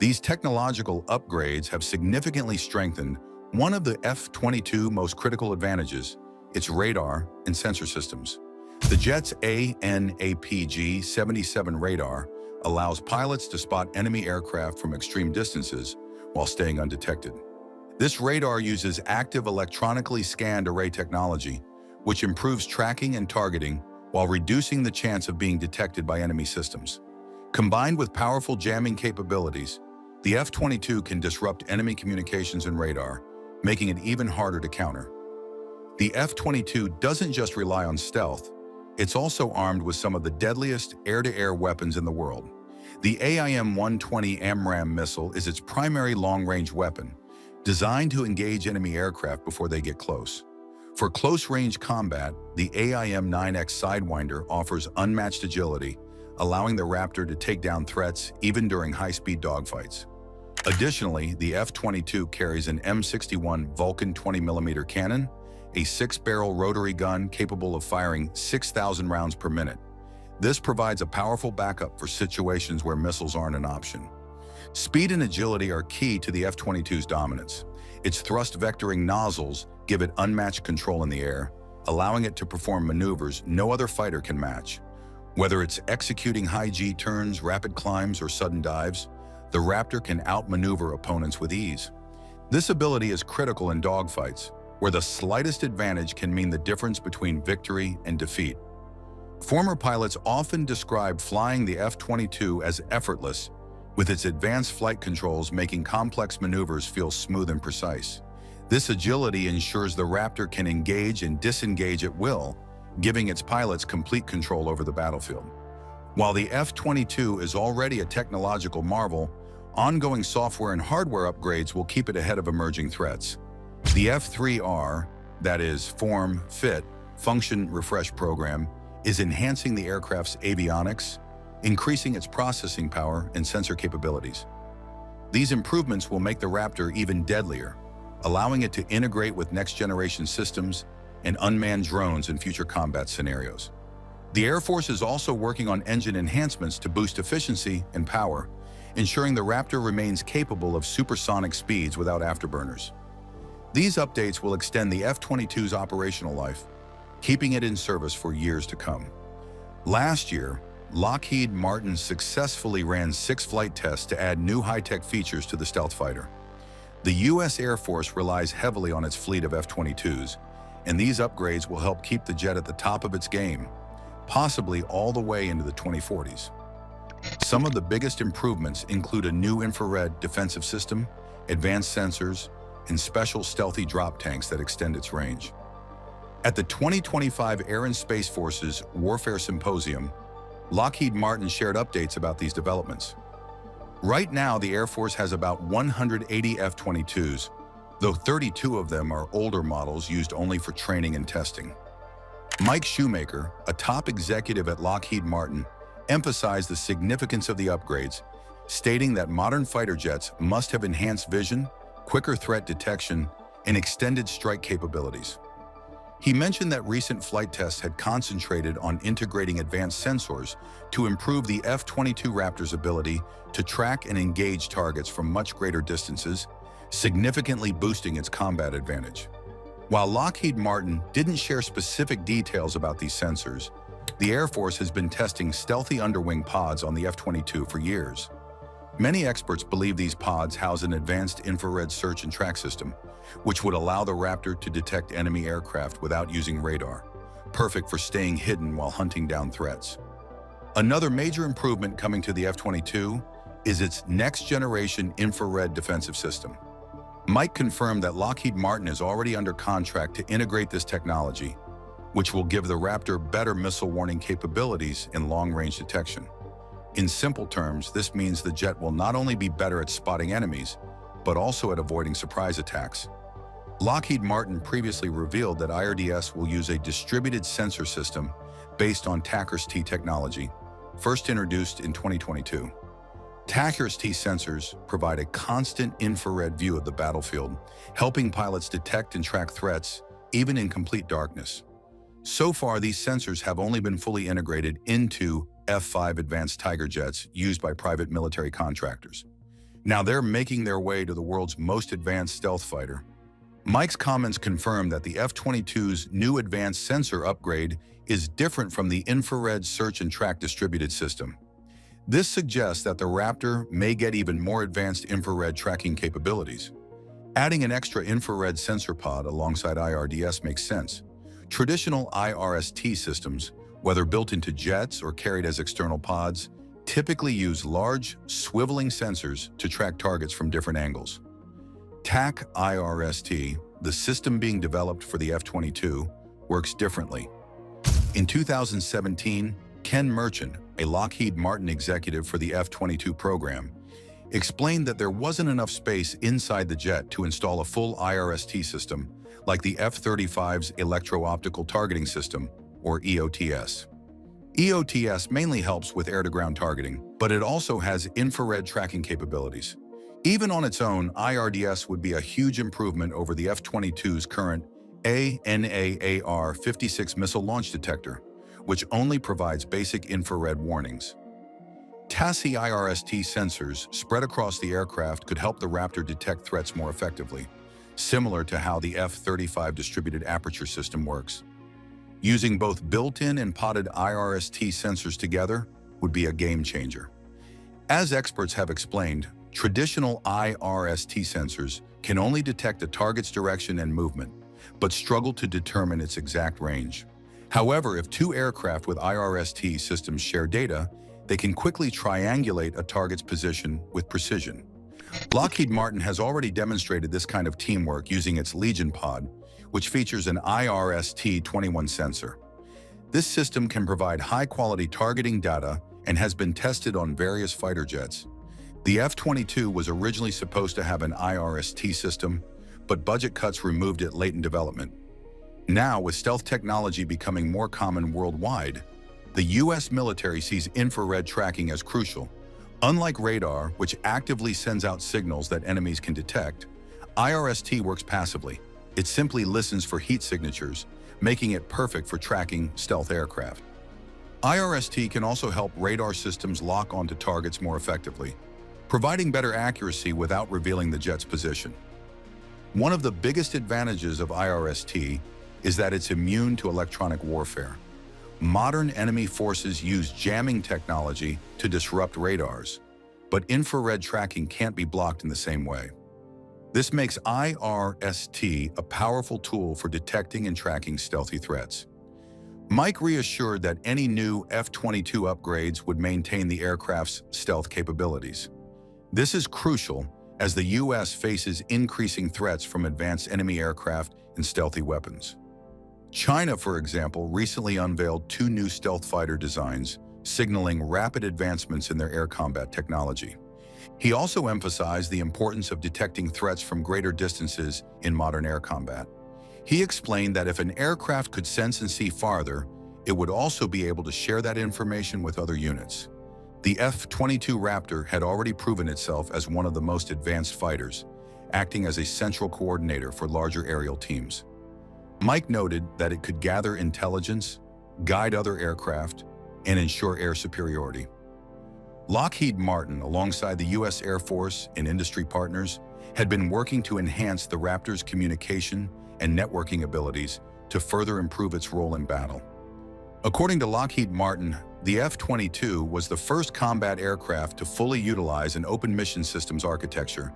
These technological upgrades have significantly strengthened one of the F-22's most critical advantages, its radar and sensor systems. The jet's AN/APG-77 radar allows pilots to spot enemy aircraft from extreme distances while staying undetected. This radar uses active electronically scanned array technology, which improves tracking and targeting while reducing the chance of being detected by enemy systems. Combined with powerful jamming capabilities, the F-22 can disrupt enemy communications and radar, making it even harder to counter. The F-22 doesn't just rely on stealth, it's also armed with some of the deadliest air-to-air weapons in the world. The AIM-120 AMRAAM missile is its primary long-range weapon, designed to engage enemy aircraft before they get close. For close-range combat, the AIM-9X Sidewinder offers unmatched agility, allowing the Raptor to take down threats even during high-speed dogfights. Additionally, the F-22 carries an M61 Vulcan 20mm cannon, a 6-barrel rotary gun capable of firing 6,000 rounds per minute. This provides a powerful backup for situations where missiles aren't an option. Speed and agility are key to the F-22's dominance. Its thrust vectoring nozzles give it unmatched control in the air, allowing it to perform maneuvers no other fighter can match. Whether it's executing high G turns, rapid climbs, or sudden dives, the Raptor can outmaneuver opponents with ease. This ability is critical in dogfights, where the slightest advantage can mean the difference between victory and defeat. Former pilots often describe flying the F-22 as effortless, with its advanced flight controls making complex maneuvers feel smooth and precise. This agility ensures the Raptor can engage and disengage at will, giving its pilots complete control over the battlefield. While the F-22 is already a technological marvel, ongoing software and hardware upgrades will keep it ahead of emerging threats. The F-3R, that is, Form, Fit, Function, Refresh program, is enhancing the aircraft's avionics, increasing its processing power and sensor capabilities. These improvements will make the Raptor even deadlier, allowing it to integrate with next-generation systems and unmanned drones in future combat scenarios. The Air Force is also working on engine enhancements to boost efficiency and power, ensuring the Raptor remains capable of supersonic speeds without afterburners. These updates will extend the F-22's operational life, keeping it in service for years to come. Last year, Lockheed Martin successfully ran 6 flight tests to add new high-tech features to the stealth fighter. The U.S. Air Force relies heavily on its fleet of F-22s, and these upgrades will help keep the jet at the top of its game, possibly all the way into the 2040s. Some of the biggest improvements include a new infrared defensive system, advanced sensors, and special stealthy drop tanks that extend its range. At the 2025 Air and Space Forces Warfare Symposium, Lockheed Martin shared updates about these developments. Right now, the Air Force has about 180 F-22s, though 32 of them are older models used only for training and testing. Mike Shoemaker, a top executive at Lockheed Martin, emphasized the significance of the upgrades, stating that modern fighter jets must have enhanced vision, quicker threat detection, and extended strike capabilities. He mentioned that recent flight tests had concentrated on integrating advanced sensors to improve the F-22 Raptor's ability to track and engage targets from much greater distances, significantly boosting its combat advantage. While Lockheed Martin didn't share specific details about these sensors, the Air Force has been testing stealthy underwing pods on the F-22 for years. Many experts believe these pods house an advanced infrared search and track system, which would allow the Raptor to detect enemy aircraft without using radar, perfect for staying hidden while hunting down threats. Another major improvement coming to the F-22 is its next-generation infrared defensive system. Mike confirmed that Lockheed Martin is already under contract to integrate this technology, which will give the Raptor better missile warning capabilities in long-range detection. In simple terms, this means the jet will not only be better at spotting enemies, but also at avoiding surprise attacks. Lockheed Martin previously revealed that IRDS will use a distributed sensor system based on TACRS-T technology, first introduced in 2022. TACRS-T sensors provide a constant infrared view of the battlefield, helping pilots detect and track threats, even in complete darkness. So far, these sensors have only been fully integrated into F-5 advanced Tiger jets used by private military contractors. Now they're making their way to the world's most advanced stealth fighter. Mike's comments confirm that the F-22's new advanced sensor upgrade is different from the infrared search and track distributed system. This suggests that the Raptor may get even more advanced infrared tracking capabilities. Adding an extra infrared sensor pod alongside IRDS makes sense. Traditional IRST systems, whether built into jets or carried as external pods, typically use large, swiveling sensors to track targets from different angles. TAC-IRST, the system being developed for the F-22, works differently. In 2017, Ken Merchant, a Lockheed Martin executive for the F-22 program, explained that there wasn't enough space inside the jet to install a full IRST system like the F-35's Electro-Optical Targeting System, or EOTS. EOTS mainly helps with air-to-ground targeting, but it also has infrared tracking capabilities. Even on its own, IRDS would be a huge improvement over the F-22's current ANAAR-56 missile launch detector, which only provides basic infrared warnings. TASI IRST sensors spread across the aircraft could help the Raptor detect threats more effectively, similar to how the F-35 distributed aperture system works. Using both built-in and potted IRST sensors together would be a game changer. As experts have explained, traditional IRST sensors can only detect a target's direction and movement, but struggle to determine its exact range. However, if two aircraft with IRST systems share data, they can quickly triangulate a target's position with precision. Lockheed Martin has already demonstrated this kind of teamwork using its Legion pod, which features an IRST-21 sensor. This system can provide high-quality targeting data and has been tested on various fighter jets. The F-22 was originally supposed to have an IRST system, but budget cuts removed it late in development. Now, with stealth technology becoming more common worldwide, the U.S. military sees infrared tracking as crucial. Unlike radar, which actively sends out signals that enemies can detect, IRST works passively. It simply listens for heat signatures, making it perfect for tracking stealth aircraft. IRST can also help radar systems lock onto targets more effectively, providing better accuracy without revealing the jet's position. One of the biggest advantages of IRST is that it's immune to electronic warfare. Modern enemy forces use jamming technology to disrupt radars, but infrared tracking can't be blocked in the same way. This makes IRST a powerful tool for detecting and tracking stealthy threats. Mike reassured that any new F-22 upgrades would maintain the aircraft's stealth capabilities. This is crucial as the U.S. faces increasing threats from advanced enemy aircraft and stealthy weapons. China, for example, recently unveiled two new stealth fighter designs, signaling rapid advancements in their air combat technology. He also emphasized the importance of detecting threats from greater distances in modern air combat. He explained that if an aircraft could sense and see farther, it would also be able to share that information with other units. The F-22 Raptor had already proven itself as one of the most advanced fighters, acting as a central coordinator for larger aerial teams. Mike noted that it could gather intelligence, guide other aircraft, and ensure air superiority. Lockheed Martin, alongside the U.S. Air Force and industry partners, had been working to enhance the Raptor's communication and networking abilities to further improve its role in battle. According to Lockheed Martin, the F-22 was the first combat aircraft to fully utilize an open mission systems architecture,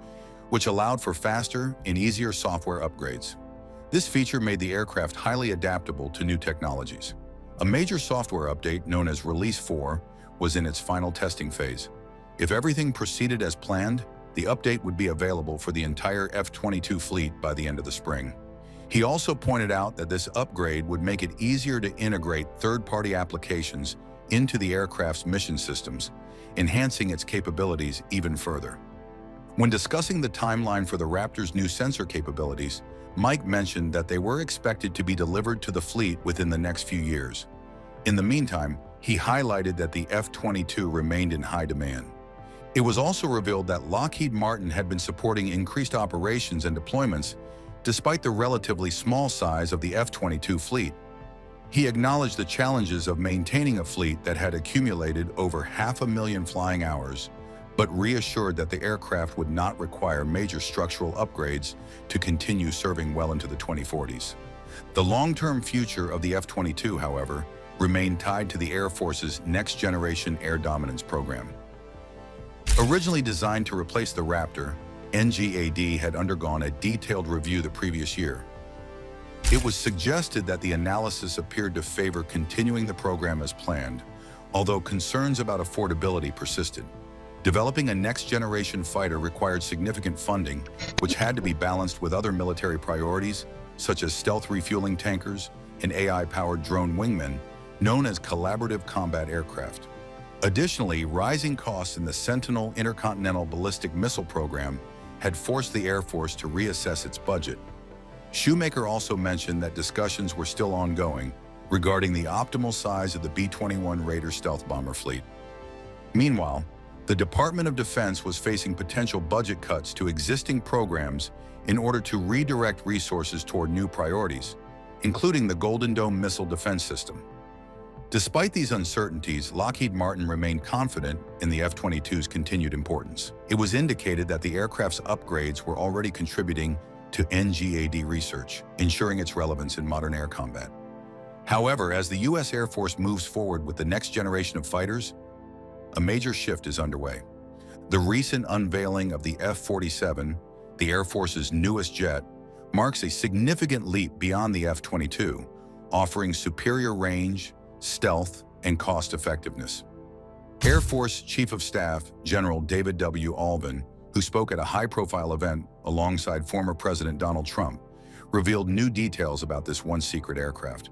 which allowed for faster and easier software upgrades. This feature made the aircraft highly adaptable to new technologies. A major software update known as Release 4 was in its final testing phase. If everything proceeded as planned, the update would be available for the entire F-22 fleet by the end of the spring. He also pointed out that this upgrade would make it easier to integrate third-party applications into the aircraft's mission systems, enhancing its capabilities even further. When discussing the timeline for the Raptor's new sensor capabilities, Mike mentioned that they were expected to be delivered to the fleet within the next few years. In the meantime, he highlighted that the F-22 remained in high demand. It was also revealed that Lockheed Martin had been supporting increased operations and deployments despite the relatively small size of the F-22 fleet. He acknowledged the challenges of maintaining a fleet that had accumulated over 500,000 flying hours, but reassured that the aircraft would not require major structural upgrades to continue serving well into the 2040s. The long-term future of the F-22, however, remained tied to the Air Force's next-generation air dominance program. Originally designed to replace the Raptor, NGAD had undergone a detailed review the previous year. It was suggested that the analysis appeared to favor continuing the program as planned, although concerns about affordability persisted. Developing a next-generation fighter required significant funding, which had to be balanced with other military priorities, such as stealth refueling tankers and AI-powered drone wingmen, known as collaborative combat aircraft. Additionally, rising costs in the Sentinel intercontinental ballistic missile program had forced the Air Force to reassess its budget. Shoemaker also mentioned that discussions were still ongoing regarding the optimal size of the B-21 Raider stealth bomber fleet. Meanwhile, the Department of Defense was facing potential budget cuts to existing programs in order to redirect resources toward new priorities, including the Golden Dome missile defense system. Despite these uncertainties, Lockheed Martin remained confident in the F-22's continued importance. It was indicated that the aircraft's upgrades were already contributing to NGAD research, ensuring its relevance in modern air combat. However, as the U.S. Air Force moves forward with the next generation of fighters, a major shift is underway. The recent unveiling of the F-47, the Air Force's newest jet, marks a significant leap beyond the F-22, offering superior range, stealth, and cost-effectiveness. Air Force Chief of Staff General David W. Alvin, who spoke at a high-profile event alongside former President Donald Trump, revealed new details about this once-secret aircraft.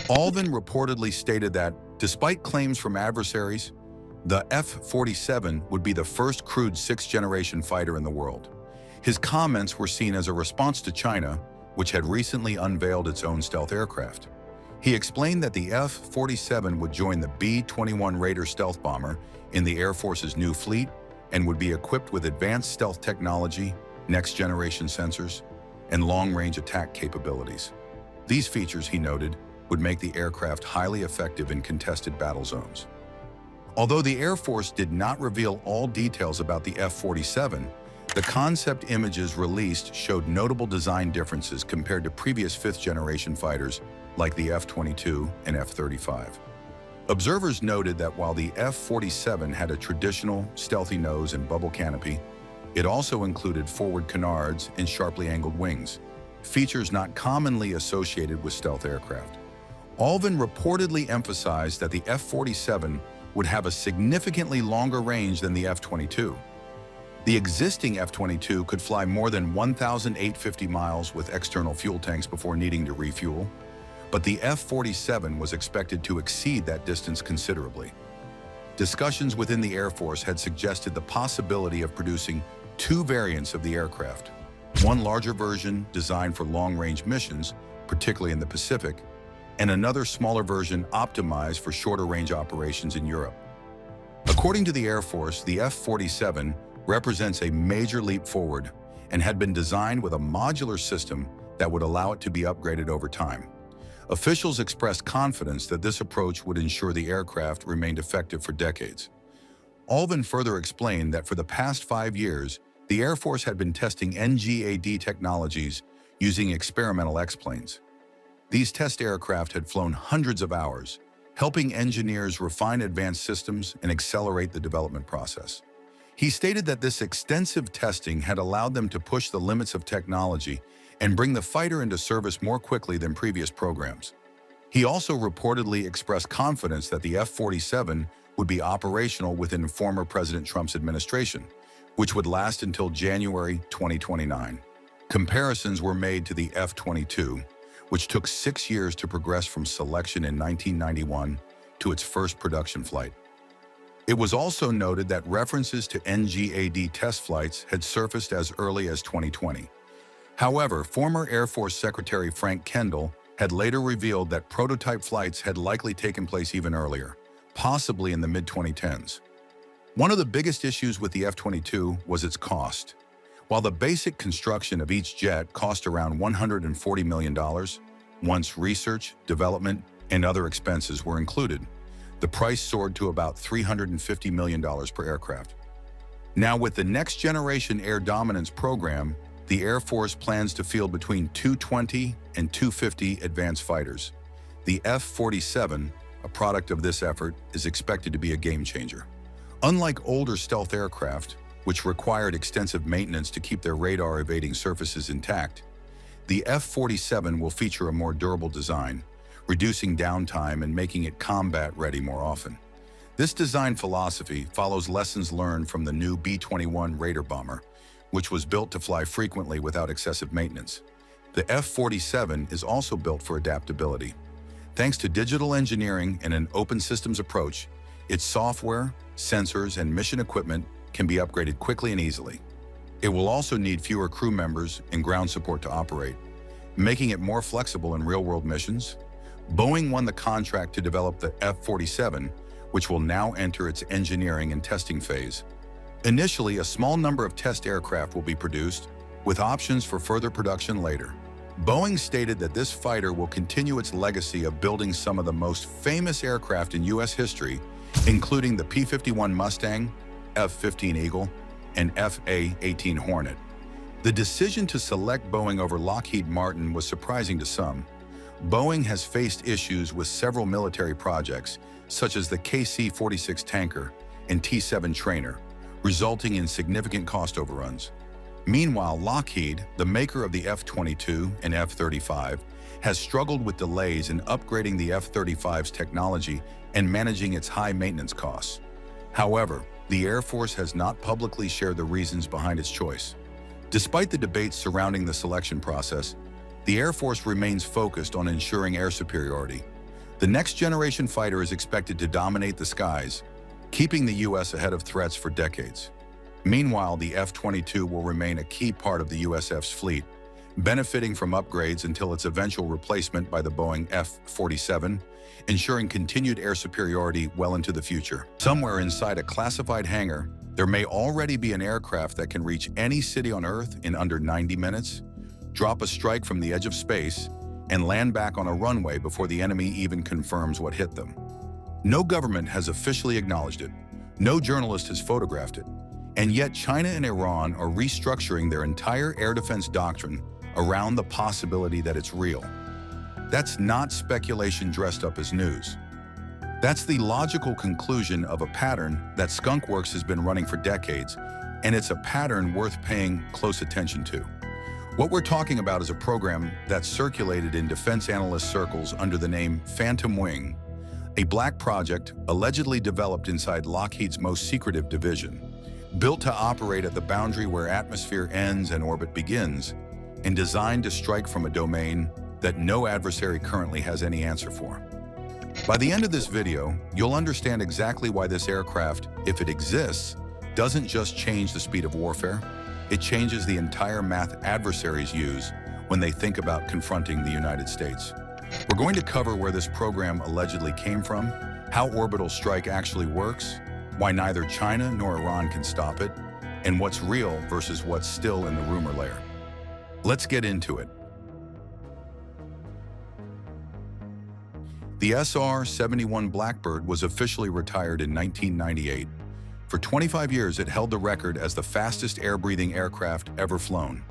Alvin reportedly stated that, despite claims from adversaries, the F-47 would be the first crewed sixth-generation fighter in the world. His comments were seen as a response to China, which had recently unveiled its own stealth aircraft. He explained that the F-47 would join the B-21 Raider stealth bomber in the Air Force's new fleet and would be equipped with advanced stealth technology, next-generation sensors, and long-range attack capabilities. These features, he noted, would make the aircraft highly effective in contested battle zones. Although the Air Force did not reveal all details about the F-47, the concept images released showed notable design differences compared to previous fifth-generation fighters like the F-22 and F-35. Observers noted that while the F-47 had a traditional, stealthy nose and bubble canopy, it also included forward canards and sharply angled wings, features not commonly associated with stealth aircraft. Alvin reportedly emphasized that the F-47 would have a significantly longer range than the F-22. The existing F-22 could fly more than 1,850 miles with external fuel tanks before needing to refuel, but the F-47 was expected to exceed that distance considerably. Discussions within the Air Force had suggested the possibility of producing two variants of the aircraft, one larger version designed for long-range missions, particularly in the Pacific, and another smaller version optimized for shorter-range operations in Europe. According to the Air Force, the F-47 represents a major leap forward and had been designed with a modular system that would allow it to be upgraded over time. Officials expressed confidence that this approach would ensure the aircraft remained effective for decades. Alvin further explained that for the past 5 years, the Air Force had been testing NGAD technologies using experimental X-planes. These test aircraft had flown hundreds of hours, helping engineers refine advanced systems and accelerate the development process. He stated that this extensive testing had allowed them to push the limits of technology and bring the fighter into service more quickly than previous programs. He also reportedly expressed confidence that the F-47 would be operational within former President Trump's administration, which would last until January 2029. Comparisons were made to the F-22, which took 6 years to progress from selection in 1991 to its first production flight. It was also noted that references to NGAD test flights had surfaced as early as 2020. However, former Air Force Secretary Frank Kendall had later revealed that prototype flights had likely taken place even earlier, possibly in the mid-2010s. One of the biggest issues with the F-22 was its cost. While the basic construction of each jet cost around $140 million, once research, development, and other expenses were included, the price soared to about $350 million per aircraft. Now, with the Next Generation Air Dominance program, the Air Force plans to field between 220 and 250 advanced fighters. The F-47, a product of this effort, is expected to be a game-changer. Unlike older stealth aircraft, which required extensive maintenance to keep their radar-evading surfaces intact, the F-47 will feature a more durable design, reducing downtime and making it combat-ready more often. This design philosophy follows lessons learned from the new B-21 Raider bomber, which was built to fly frequently without excessive maintenance. The F-47 is also built for adaptability. Thanks to digital engineering and an open systems approach, its software, sensors, and mission equipment can be upgraded quickly and easily. It will also need fewer crew members and ground support to operate, making it more flexible in real-world missions. Boeing won the contract to develop the F-47, which will now enter its engineering and testing phase. Initially, a small number of test aircraft will be produced, with options for further production later. Boeing stated that this fighter will continue its legacy of building some of the most famous aircraft in U.S. history, including the P-51 Mustang, F-15 Eagle, and F/A-18 Hornet. The decision to select Boeing over Lockheed Martin was surprising to some. Boeing has faced issues with several military projects, such as the KC-46 tanker and T-7 trainer, resulting in significant cost overruns. Meanwhile, Lockheed, the maker of the F-22 and F-35, has struggled with delays in upgrading the F-35's technology and managing its high maintenance costs. However, the Air Force has not publicly shared the reasons behind its choice. Despite the debates surrounding the selection process, the Air Force remains focused on ensuring air superiority. The next-generation fighter is expected to dominate the skies, keeping the U.S. ahead of threats for decades. Meanwhile, the F-22 will remain a key part of the USF's fleet, benefiting from upgrades until its eventual replacement by the Boeing F-47, ensuring continued air superiority well into the future. Somewhere inside a classified hangar, there may already be an aircraft that can reach any city on Earth in under 90 minutes, drop a strike from the edge of space, and land back on a runway before the enemy even confirms what hit them. No government has officially acknowledged it. No journalist has photographed it. And yet China and Iran are restructuring their entire air defense doctrine around the possibility that it's real. That's not speculation dressed up as news. That's the logical conclusion of a pattern that Skunkworks has been running for decades, and it's a pattern worth paying close attention to. What we're talking about is a program that's circulated in defense analyst circles under the name Phantom Wing, a black project allegedly developed inside Lockheed's most secretive division. Built to operate at the boundary where atmosphere ends and orbit begins, and designed to strike from a domain that no adversary currently has any answer for. By the end of this video, you'll understand exactly why this aircraft, if it exists, doesn't just change the speed of warfare, it changes the entire math adversaries use when they think about confronting the United States. We're going to cover where this program allegedly came from, how orbital strike actually works, why neither China nor Iran can stop it, and what's real versus what's still in the rumor layer. Let's get into it. The SR-71 Blackbird was officially retired in 1998. For 25 years, it held the record as the fastest air-breathing aircraft ever flown,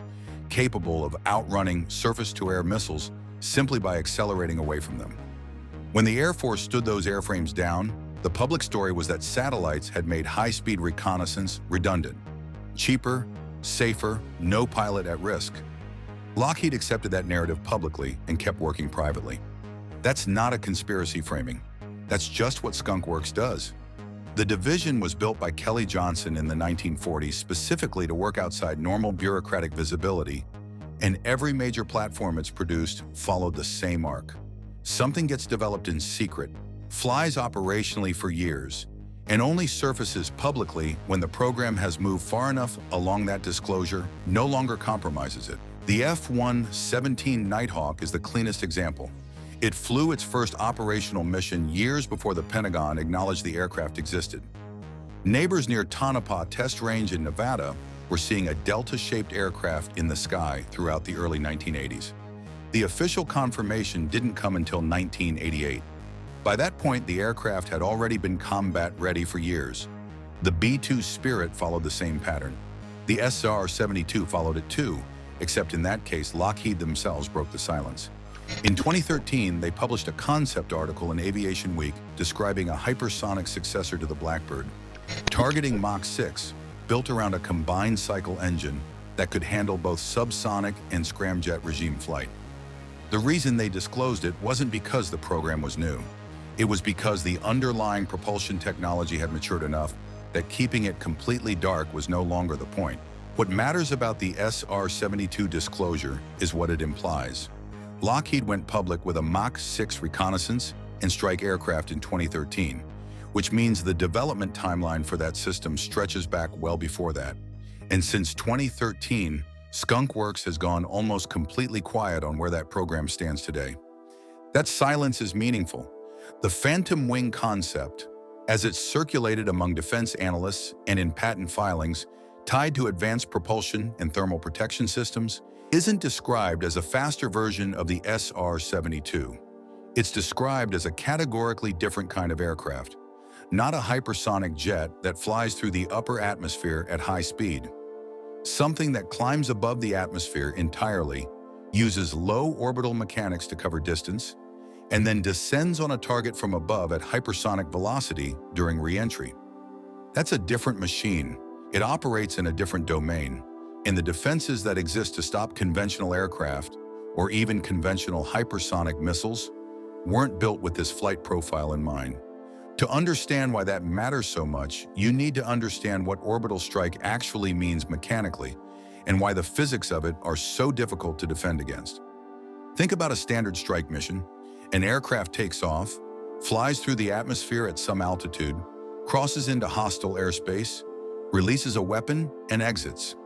capable of outrunning surface-to-air missiles simply by accelerating away from them. When the Air Force stood those airframes down, the public story was that satellites had made high-speed reconnaissance redundant. Cheaper, safer, no pilot at risk. Lockheed accepted that narrative publicly and kept working privately. That's not a conspiracy framing. That's just what Skunkworks does. The division was built by Kelly Johnson in the 1940s specifically to work outside normal bureaucratic visibility, and every major platform it's produced followed the same arc. Something gets developed in secret, flies operationally for years, and only surfaces publicly when the program has moved far enough along that disclosure, no longer compromises it. The F-117 Nighthawk is the cleanest example. It flew its first operational mission years before the Pentagon acknowledged the aircraft existed. Neighbors near Tonopah Test Range in Nevada were seeing a delta-shaped aircraft in the sky throughout the early 1980s. The official confirmation didn't come until 1988. By that point, the aircraft had already been combat-ready for years. The B-2 Spirit followed the same pattern. The SR-72 followed it too, except in that case, Lockheed themselves broke the silence. In 2013, they published a concept article in Aviation Week describing a hypersonic successor to the Blackbird, targeting Mach 6, built around a combined cycle engine that could handle both subsonic and scramjet regime flight. The reason they disclosed it wasn't because the program was new. It was because the underlying propulsion technology had matured enough that keeping it completely dark was no longer the point. What matters about the SR-72 disclosure is what it implies. Lockheed went public with a Mach 6 reconnaissance and strike aircraft in 2013, which means the development timeline for that system stretches back well before that. And since 2013, Skunkworks has gone almost completely quiet on where that program stands today. That silence is meaningful. The Phantom Wing concept, as it's circulated among defense analysts and in patent filings tied to advanced propulsion and thermal protection systems, isn't described as a faster version of the SR-72. It's described as a categorically different kind of aircraft, not a hypersonic jet that flies through the upper atmosphere at high speed. Something that climbs above the atmosphere entirely, uses low orbital mechanics to cover distance, and then descends on a target from above at hypersonic velocity during re-entry. That's a different machine. It operates in a different domain, and the defenses that exist to stop conventional aircraft or even conventional hypersonic missiles weren't built with this flight profile in mind. To understand why that matters so much, you need to understand what orbital strike actually means mechanically and why the physics of it are so difficult to defend against. Think about a standard strike mission. An aircraft takes off, flies through the atmosphere at some altitude, crosses into hostile airspace, releases a weapon, and exits.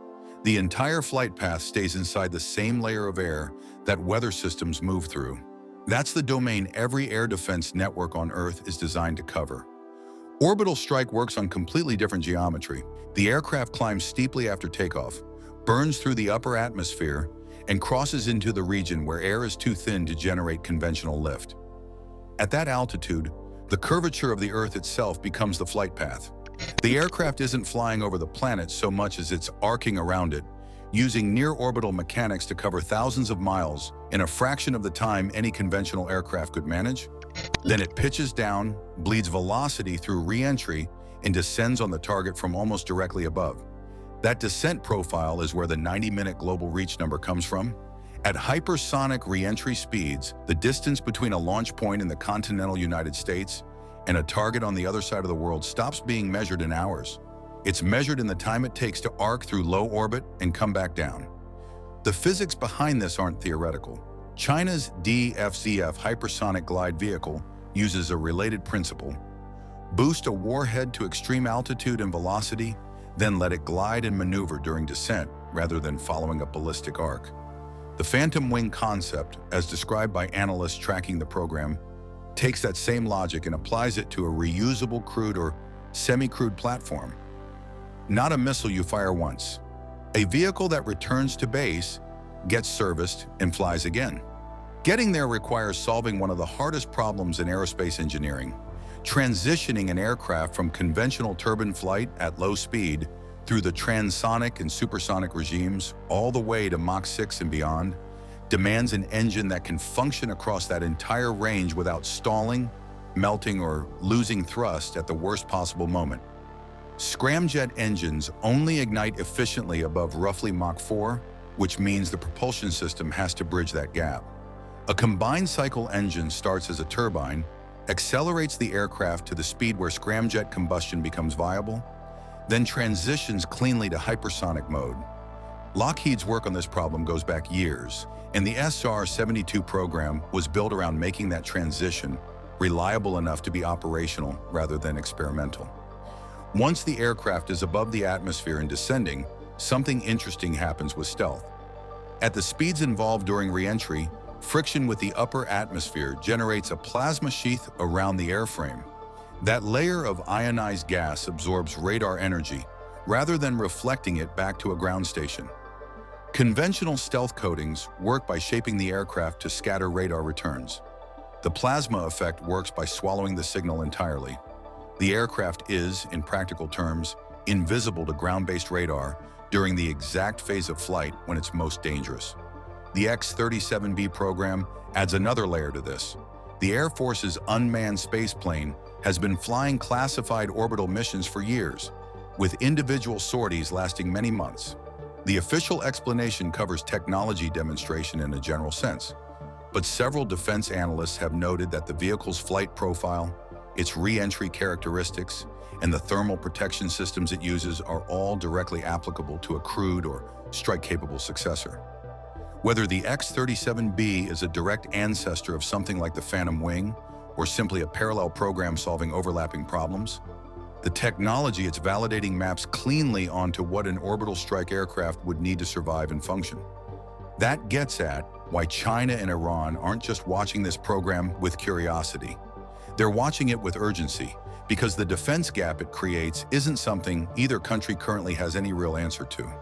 The entire flight path stays inside the same layer of air that weather systems move through. That's the domain every air defense network on Earth is designed to cover. Orbital strike works on completely different geometry. The aircraft climbs steeply after takeoff, burns through the upper atmosphere, and crosses into the region where air is too thin to generate conventional lift. At that altitude, the curvature of the Earth itself becomes the flight path. The aircraft isn't flying over the planet so much as it's arcing around it, using near-orbital mechanics to cover thousands of miles in a fraction of the time any conventional aircraft could manage. Then it pitches down, bleeds velocity through re-entry, and descends on the target from almost directly above. That descent profile is where the 90-minute global reach number comes from. At hypersonic re-entry speeds, the distance between a launch point in the continental United States and a target on the other side of the world stops being measured in hours. It's measured in the time it takes to arc through low orbit and come back down. The physics behind this aren't theoretical. China's DFZF hypersonic glide vehicle uses a related principle. Boost a warhead to extreme altitude and velocity, then let it glide and maneuver during descent rather than following a ballistic arc. The phantom wing concept, as described by analysts tracking the program, takes that same logic and applies it to a reusable crewed or semi-crewed platform. Not a missile you fire once. A vehicle that returns to base, gets serviced, and flies again. Getting there requires solving one of the hardest problems in aerospace engineering: transitioning an aircraft from conventional turbine flight at low speed through the transonic and supersonic regimes all the way to Mach 6 and beyond demands an engine that can function across that entire range without stalling, melting, or losing thrust at the worst possible moment. Scramjet engines only ignite efficiently above roughly Mach 4, which means the propulsion system has to bridge that gap. A combined cycle engine starts as a turbine, accelerates the aircraft to the speed where scramjet combustion becomes viable, then transitions cleanly to hypersonic mode. Lockheed's work on this problem goes back years, and the SR-72 program was built around making that transition reliable enough to be operational rather than experimental. Once the aircraft is above the atmosphere and descending, something interesting happens with stealth. At the speeds involved during re-entry, friction with the upper atmosphere generates a plasma sheath around the airframe. That layer of ionized gas absorbs radar energy rather than reflecting it back to a ground station. Conventional stealth coatings work by shaping the aircraft to scatter radar returns. The plasma effect works by swallowing the signal entirely. The aircraft is, in practical terms, invisible to ground-based radar during the exact phase of flight when it's most dangerous. The X-37B program adds another layer to this. The Air Force's unmanned spaceplane has been flying classified orbital missions for years, with individual sorties lasting many months. The official explanation covers technology demonstration in a general sense, but several defense analysts have noted that the vehicle's flight profile, its re-entry characteristics, and the thermal protection systems it uses are all directly applicable to a crewed or strike-capable successor. Whether the X-37B is a direct ancestor of something like the Phantom Wing, or simply a parallel program solving overlapping problems, the technology it's validating maps cleanly onto what an orbital strike aircraft would need to survive and function. That gets at why China and Iran aren't just watching this program with curiosity. They're watching it with urgency, because the defense gap it creates isn't something either country currently has any real answer to.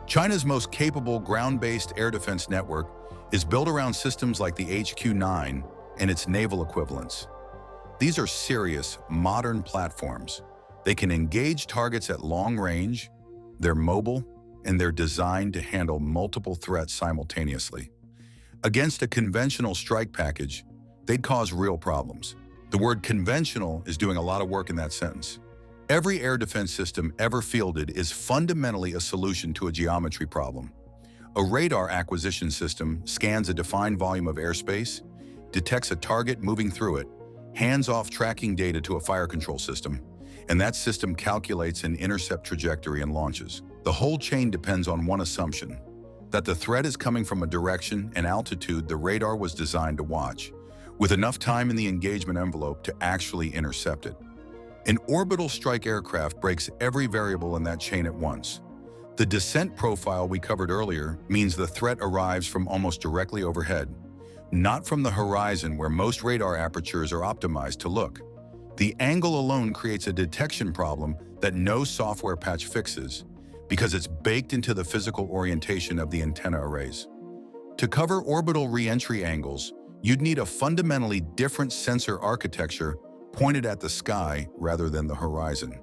China's most capable ground-based air defense network is built around systems like the HQ-9 and its naval equivalents. These are serious, modern platforms. They can engage targets at long range, they're mobile, and they're designed to handle multiple threats simultaneously. Against a conventional strike package, they'd cause real problems. The word conventional is doing a lot of work in that sentence. Every air defense system ever fielded is fundamentally a solution to a geometry problem. A radar acquisition system scans a defined volume of airspace, detects a target moving through it, hands off tracking data to a fire control system, and that system calculates an intercept trajectory and launches. The whole chain depends on one assumption, that the threat is coming from a direction and altitude the radar was designed to watch, with enough time in the engagement envelope to actually intercept it. An orbital strike aircraft breaks every variable in that chain at once. The descent profile we covered earlier means the threat arrives from almost directly overhead, not from the horizon where most radar apertures are optimized to look. The angle alone creates a detection problem that no software patch fixes because it's baked into the physical orientation of the antenna arrays. To cover orbital re-entry angles, you'd need a fundamentally different sensor architecture pointed at the sky rather than the horizon,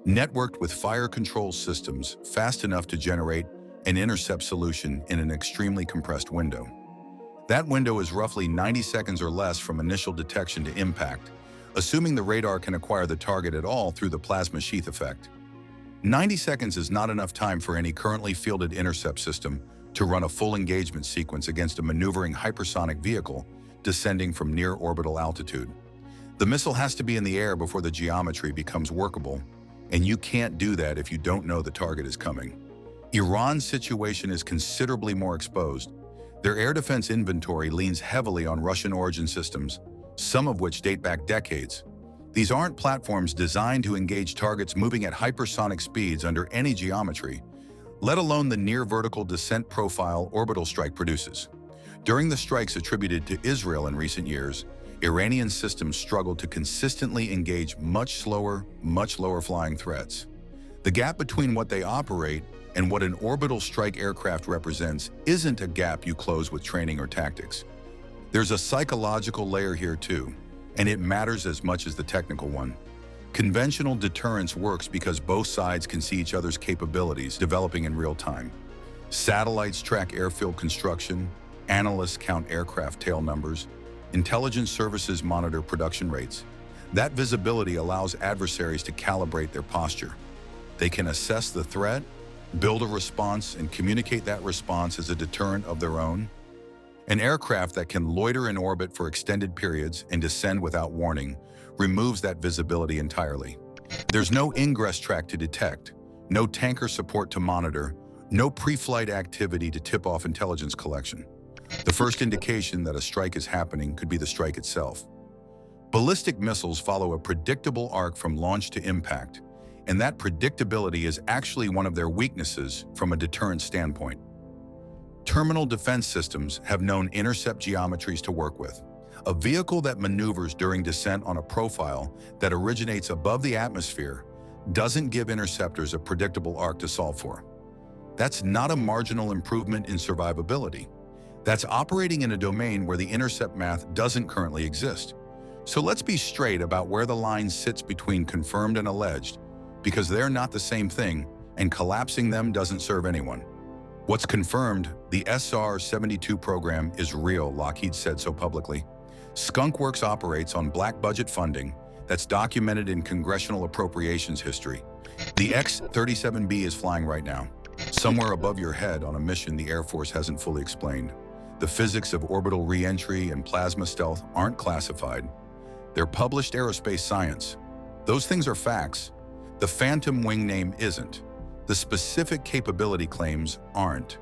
networked with fire control systems fast enough to generate an intercept solution in an extremely compressed window. That window is roughly 90 seconds or less from initial detection to impact, assuming the radar can acquire the target at all through the plasma sheath effect. 90 seconds is not enough time for any currently fielded intercept system to run a full engagement sequence against a maneuvering hypersonic vehicle descending from near orbital altitude. The missile has to be in the air before the geometry becomes workable, and you can't do that if you don't know the target is coming. Iran's situation is considerably more exposed. Their air defense inventory leans heavily on Russian origin systems, some of which date back decades. These aren't platforms designed to engage targets moving at hypersonic speeds under any geometry, let alone the near-vertical descent profile orbital strike produces. During the strikes attributed to Israel in recent years, Iranian systems struggled to consistently engage much slower, much lower-flying threats. The gap between what they operate and what an orbital strike aircraft represents isn't a gap you close with training or tactics. There's a psychological layer here too, and it matters as much as the technical one. Conventional deterrence works because both sides can see each other's capabilities developing in real time. Satellites track airfield construction, analysts count aircraft tail numbers, intelligence services monitor production rates. That visibility allows adversaries to calibrate their posture. They can assess the threat, build a response, and communicate that response as a deterrent of their own. An aircraft that can loiter in orbit for extended periods and descend without warning removes that visibility entirely. There's no ingress track to detect, no tanker support to monitor, no pre-flight activity to tip off intelligence collection. The first indication that a strike is happening could be the strike itself. Ballistic missiles follow a predictable arc from launch to impact, and that predictability is actually one of their weaknesses from a deterrent standpoint. Terminal defense systems have known intercept geometries to work with. A vehicle that maneuvers during descent on a profile that originates above the atmosphere doesn't give interceptors a predictable arc to solve for. That's not a marginal improvement in survivability. That's operating in a domain where the intercept math doesn't currently exist. So let's be straight about where the line sits between confirmed and alleged, because they're not the same thing, and collapsing them doesn't serve anyone. What's confirmed, the SR-72 program is real, Lockheed said so publicly. Skunk Works operates on black budget funding that's documented in congressional appropriations history. The X-37B is flying right now, somewhere above your head on a mission the Air Force hasn't fully explained. The physics of orbital re-entry and plasma stealth aren't classified. They're published aerospace science. Those things are facts. The Phantom Wing name isn't. The specific capability claims aren't.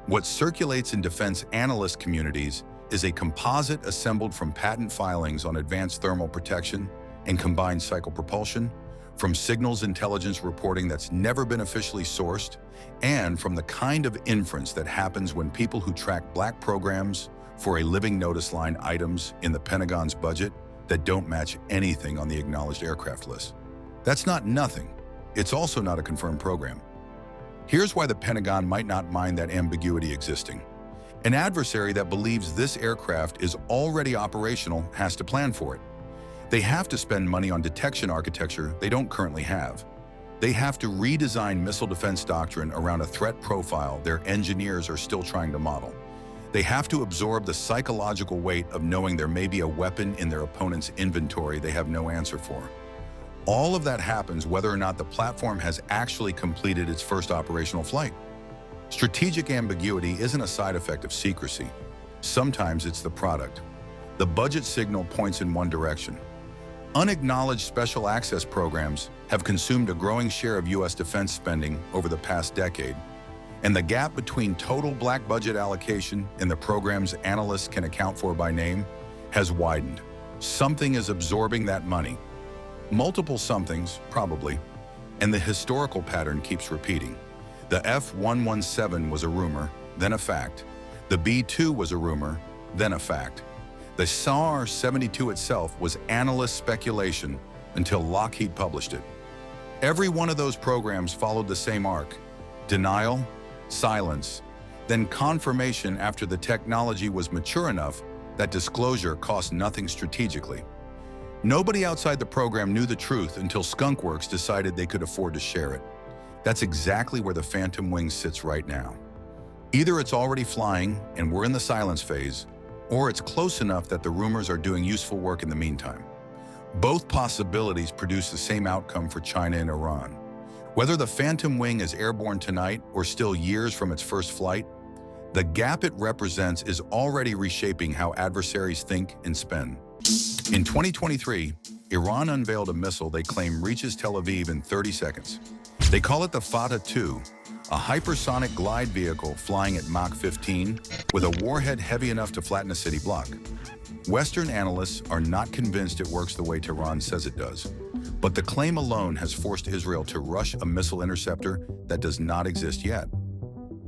What circulates in defense analyst communities is a composite assembled from patent filings on advanced thermal protection and combined cycle propulsion, from signals intelligence reporting that's never been officially sourced, and from the kind of inference that happens when people who track black programs for a living notice line items in the Pentagon's budget that don't match anything on the acknowledged aircraft list. That's not nothing. It's also not a confirmed program. Here's why the Pentagon might not mind that ambiguity existing. An adversary that believes this aircraft is already operational has to plan for it. They have to spend money on detection architecture they don't currently have. They have to redesign missile defense doctrine around a threat profile their engineers are still trying to model. They have to absorb the psychological weight of knowing there may be a weapon in their opponent's inventory they have no answer for. All of that happens whether or not the platform has actually completed its first operational flight. Strategic ambiguity isn't a side effect of secrecy. Sometimes it's the product. The budget signal points in one direction. Unacknowledged special access programs have consumed a growing share of U.S. defense spending over the past decade, and the gap between total black budget allocation and the programs analysts can account for by name has widened. Something is absorbing that money. Multiple somethings, probably, and the historical pattern keeps repeating. The F-117 was a rumor, then a fact. The B-2 was a rumor, then a fact. The SAR-72 itself was analyst speculation until Lockheed published it. Every one of those programs followed the same arc: denial, silence, then confirmation after the technology was mature enough that disclosure cost nothing strategically. Nobody outside the program knew the truth until Skunkworks decided they could afford to share it. That's exactly where the Phantom Wing sits right now. Either it's already flying and we're in the silence phase, or it's close enough that the rumors are doing useful work in the meantime. Both possibilities produce the same outcome for China and Iran. Whether the Phantom Wing is airborne tonight or still years from its first flight, the gap it represents is already reshaping how adversaries think and spend. In 2023, Iran unveiled a missile they claim reaches Tel Aviv in 30 seconds. They call it the Fateh 2, a hypersonic glide vehicle flying at Mach 15 with a warhead heavy enough to flatten a city block. Western analysts are not convinced it works the way Tehran says it does, but the claim alone has forced Israel to rush a missile interceptor that does not exist yet.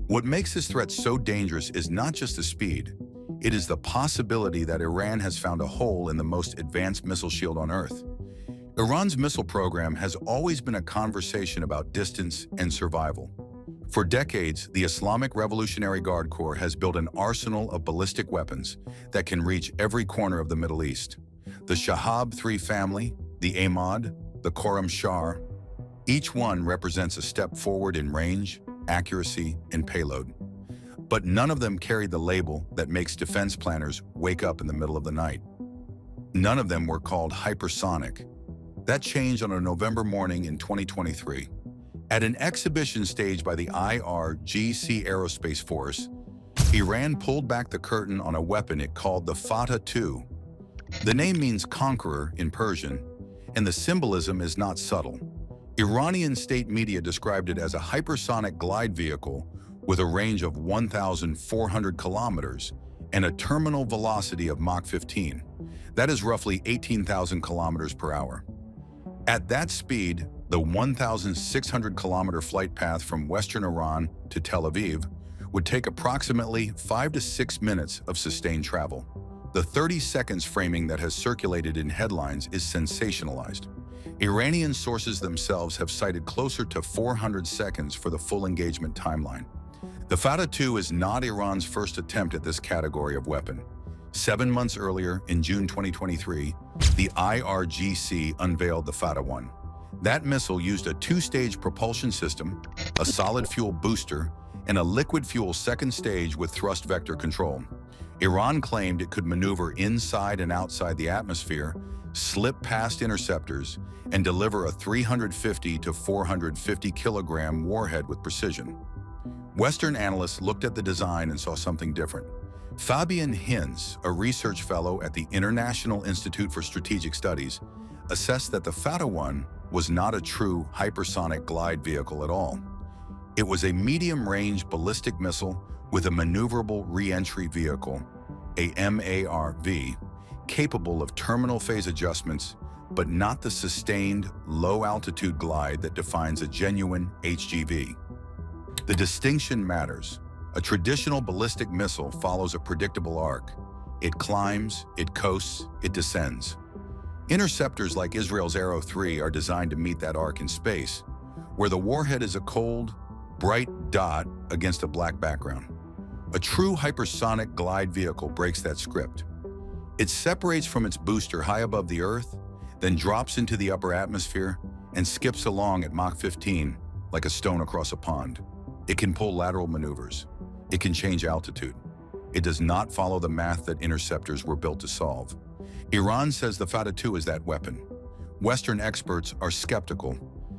What makes this threat so dangerous is not just the speed, it is the possibility that Iran has found a hole in the most advanced missile shield on Earth. Iran's missile program has always been a conversation about distance and survival. For decades, the Islamic Revolutionary Guard Corps has built an arsenal of ballistic weapons that can reach every corner of the Middle East. The Shahab 3 family, the Ahmad, the Khorramshahr, each one represents a step forward in range, accuracy, and payload. But none of them carried the label that makes defense planners wake up in the middle of the night. None of them were called hypersonic. That changed on a November morning in 2023. At an exhibition staged by the IRGC Aerospace Force, Iran pulled back the curtain on a weapon it called the Fateh 2. The name means conqueror in Persian, and the symbolism is not subtle. Iranian state media described it as a hypersonic glide vehicle with a range of 1,400 kilometers and a terminal velocity of Mach 15. That is roughly 18,000 kilometers per hour. At that speed, the 1,600-kilometer flight path from western Iran to Tel Aviv would take approximately 5 to 6 minutes of sustained travel. The 30 seconds framing that has circulated in headlines is sensationalized. Iranian sources themselves have cited closer to 400 seconds for the full engagement timeline. The Fateh 2 is not Iran's first attempt at this category of weapon. 7 months earlier, in June 2023, the IRGC unveiled the Fateh 1. That missile used a 2-stage propulsion system, a solid fuel booster, and a liquid fuel second stage with thrust vector control. Iran claimed it could maneuver inside and outside the atmosphere, slip past interceptors, and deliver a 350 to 450 kilogram warhead with precision. Western analysts looked at the design and saw something different. Fabian Hinz, a research fellow at the International Institute for Strategic Studies, assessed that the Fateh 1 was not a true hypersonic glide vehicle at all. It was a medium-range ballistic missile with a maneuverable re-entry vehicle, a MARV, capable of terminal phase adjustments, but not the sustained, low-altitude glide that defines a genuine HGV. The distinction matters. A traditional ballistic missile follows a predictable arc. It climbs, it coasts, it descends. Interceptors like Israel's Arrow 3 are designed to meet that arc in space, where the warhead is a cold, bright dot against a black background. A true hypersonic glide vehicle breaks that script. It separates from its booster high above the Earth, then drops into the upper atmosphere and skips along at Mach 15 like a stone across a pond. It can pull lateral maneuvers. It can change altitude. It does not follow the math that interceptors were built to solve. Iran says the Fateh 2 is that weapon. Western experts are skeptical.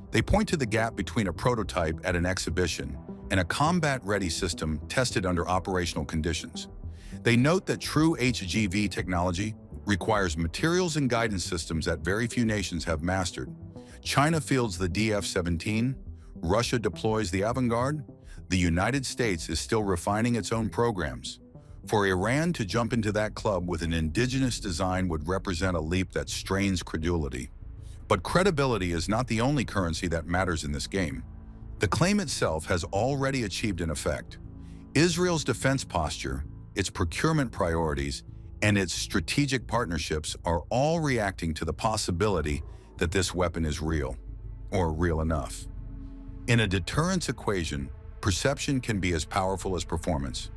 They point to the gap between a prototype at an exhibition and a combat-ready system tested under operational conditions. They note that true HGV technology requires materials and guidance systems that very few nations have mastered. China fields the DF-17, Russia deploys the Avangard, the United States is still refining its own programs. For Iran to jump into that club with an indigenous design would represent a leap that strains credulity. But credibility is not the only currency that matters in this game. The claim itself has already achieved an effect. Israel's defense posture, its procurement priorities, and its strategic partnerships are all reacting to the possibility that this weapon is real, or real enough. In a deterrence equation, perception can be as powerful as performance.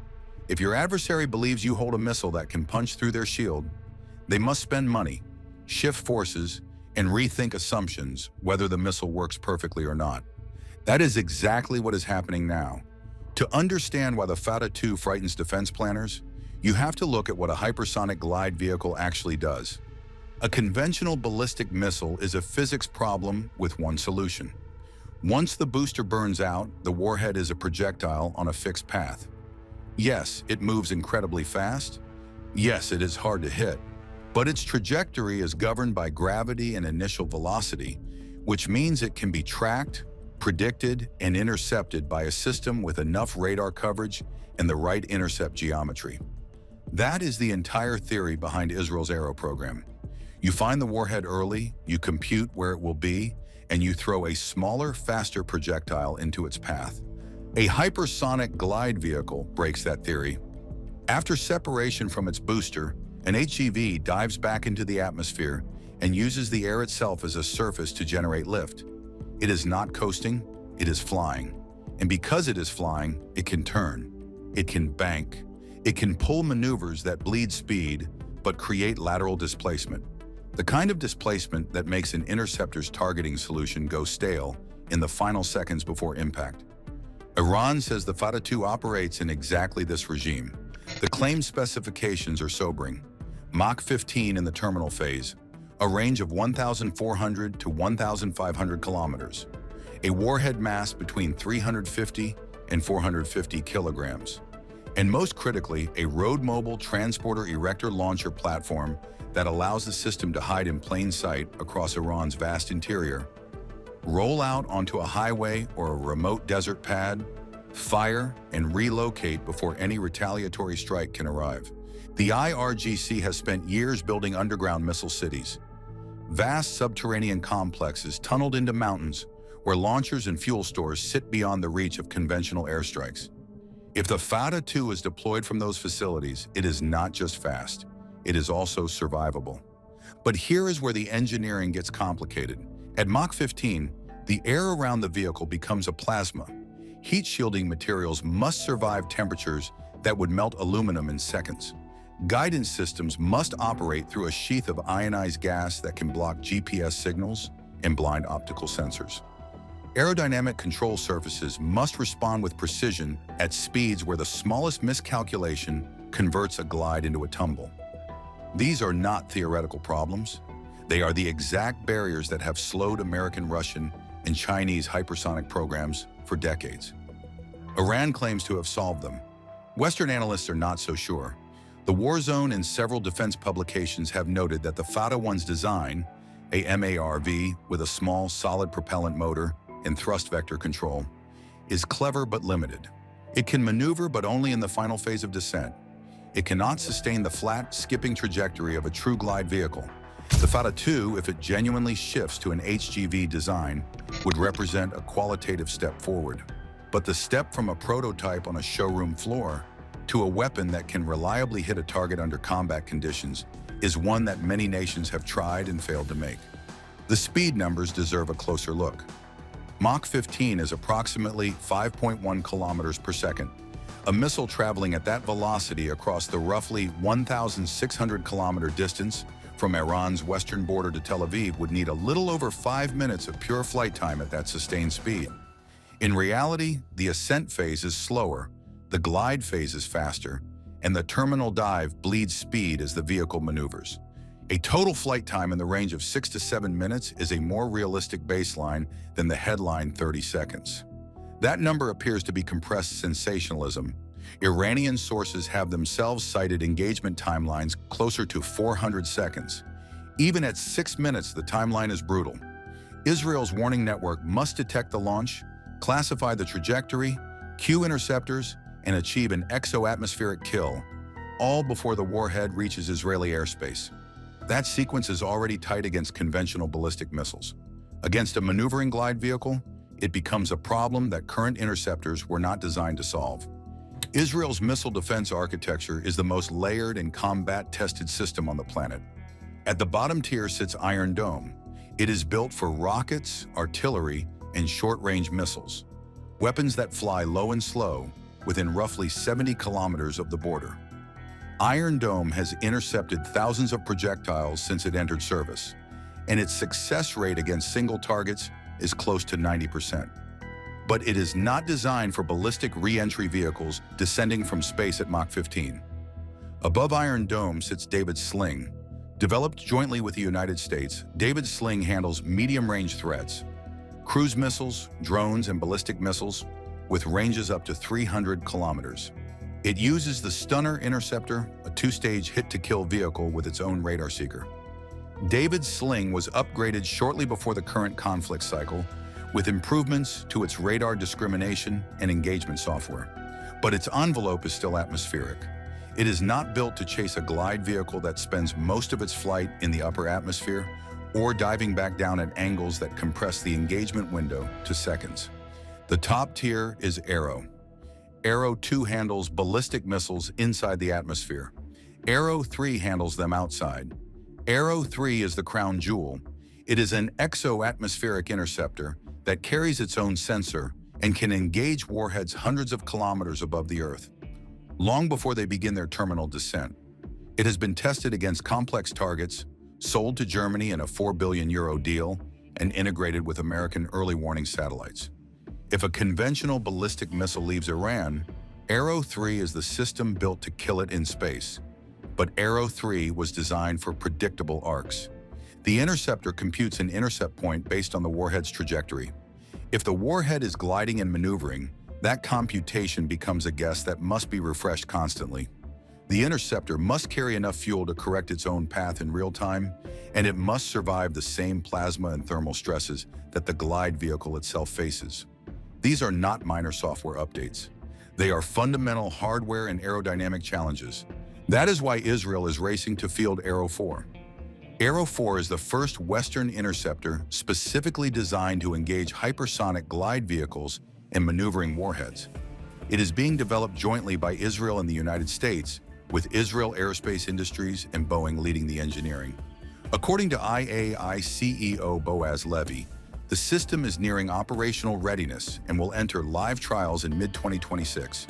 If your adversary believes you hold a missile that can punch through their shield, they must spend money, shift forces, and rethink assumptions whether the missile works perfectly or not. That is exactly what is happening now. To understand why the Fateh 2 frightens defense planners, you have to look at what a hypersonic glide vehicle actually does. A conventional ballistic missile is a physics problem with one solution. Once the booster burns out, the warhead is a projectile on a fixed path. Yes, it moves incredibly fast. Yes, it is hard to hit. But its trajectory is governed by gravity and initial velocity, which means it can be tracked, predicted, and intercepted by a system with enough radar coverage and the right intercept geometry. That is the entire theory behind Israel's Arrow program. You find the warhead early, you compute where it will be, and you throw a smaller, faster projectile into its path. A hypersonic glide vehicle breaks that theory. After separation from its booster, an HGV dives back into the atmosphere and uses the air itself as a surface to generate lift. It is not coasting, it is flying. And because it is flying, it can turn, it can bank, it can pull maneuvers that bleed speed but create lateral displacement. The kind of displacement that makes an interceptor's targeting solution go stale in the final seconds before impact. Iran says the Fateh 2 operates in exactly this regime. The claim specifications are sobering. Mach 15 in the terminal phase, a range of 1,400 to 1,500 kilometers, a warhead mass between 350 and 450 kilograms, and most critically, a road-mobile transporter erector launcher platform that allows the system to hide in plain sight across Iran's vast interior, roll out onto a highway or a remote desert pad, fire, and relocate before any retaliatory strike can arrive. The IRGC has spent years building underground missile cities, vast subterranean complexes tunneled into mountains where launchers and fuel stores sit beyond the reach of conventional airstrikes. If the Fateh 2 is deployed from those facilities, it is not just fast, it is also survivable. But here is where the engineering gets complicated. At Mach 15, the air around the vehicle becomes a plasma. Heat-shielding materials must survive temperatures that would melt aluminum in seconds. Guidance systems must operate through a sheath of ionized gas that can block GPS signals and blind optical sensors. Aerodynamic control surfaces must respond with precision at speeds where the smallest miscalculation converts a glide into a tumble. These are not theoretical problems. They are the exact barriers that have slowed American, Russian, and Chinese hypersonic programs for decades. Iran claims to have solved them. Western analysts are not so sure. The war zone and several defense publications have noted that the Fateh 1's design, a MARV with a small, solid propellant motor and thrust vector control, is clever but limited. It can maneuver but only in the final phase of descent. It cannot sustain the flat, skipping trajectory of a true glide vehicle. The Fateh 2, if it genuinely shifts to an HGV design, would represent a qualitative step forward. But the step from a prototype on a showroom floor to a weapon that can reliably hit a target under combat conditions is one that many nations have tried and failed to make. The speed numbers deserve a closer look. Mach 15 is approximately 5.1 kilometers per second. A missile traveling at that velocity across the roughly 1,600 kilometer distance from Iran's western border to Tel Aviv would need a little over 5 minutes of pure flight time at that sustained speed. In reality, the ascent phase is slower, the glide phase is faster, and the terminal dive bleeds speed as the vehicle maneuvers. A total flight time in the range of 6 to 7 minutes is a more realistic baseline than the headline 30 seconds. That number appears to be compressed sensationalism. Iranian sources have themselves cited engagement timelines closer to 400 seconds. Even at 6 minutes, the timeline is brutal. Israel's warning network must detect the launch, classify the trajectory, cue interceptors, and achieve an exo-atmospheric kill, all before the warhead reaches Israeli airspace. That sequence is already tight against conventional ballistic missiles. Against a maneuvering glide vehicle, it becomes a problem that current interceptors were not designed to solve. Israel's missile defense architecture is the most layered and combat-tested system on the planet. At the bottom tier sits Iron Dome. It is built for rockets, artillery, and short-range missiles, weapons that fly low and slow within roughly 70 kilometers of the border. Iron Dome has intercepted thousands of projectiles since it entered service, and its success rate against single targets is close to 90%. But it is not designed for ballistic re-entry vehicles descending from space at Mach 15. Above Iron Dome sits David's Sling. Developed jointly with the United States, David's Sling handles medium-range threats, cruise missiles, drones, and ballistic missiles with ranges up to 300 kilometers. It uses the Stunner Interceptor, a two-stage hit-to-kill vehicle with its own radar seeker. David's Sling was upgraded shortly before the current conflict cycle, with improvements to its radar discrimination and engagement software. But its envelope is still atmospheric. It is not built to chase a glide vehicle that spends most of its flight in the upper atmosphere or diving back down at angles that compress the engagement window to seconds. The top tier is Arrow. Arrow 2 handles ballistic missiles inside the atmosphere. Arrow 3 handles them outside. Arrow 3 is the crown jewel. It is an exo-atmospheric interceptor that carries its own sensor and can engage warheads hundreds of kilometers above the Earth, long before they begin their terminal descent. It has been tested against complex targets, sold to Germany in a €4 billion deal, and integrated with American early warning satellites. If a conventional ballistic missile leaves Iran, Arrow 3 is the system built to kill it in space. But Arrow 3 was designed for predictable arcs. The interceptor computes an intercept point based on the warhead's trajectory. If the warhead is gliding and maneuvering, that computation becomes a guess that must be refreshed constantly. The interceptor must carry enough fuel to correct its own path in real time, and it must survive the same plasma and thermal stresses that the glide vehicle itself faces. These are not minor software updates. They are fundamental hardware and aerodynamic challenges. That is why Israel is racing to field Arrow 4. Arrow 4 is the first Western interceptor specifically designed to engage hypersonic glide vehicles and maneuvering warheads. It is being developed jointly by Israel and the United States, with Israel Aerospace Industries and Boeing leading the engineering. According to IAI CEO Boaz Levy, the system is nearing operational readiness and will enter live trials in mid-2026.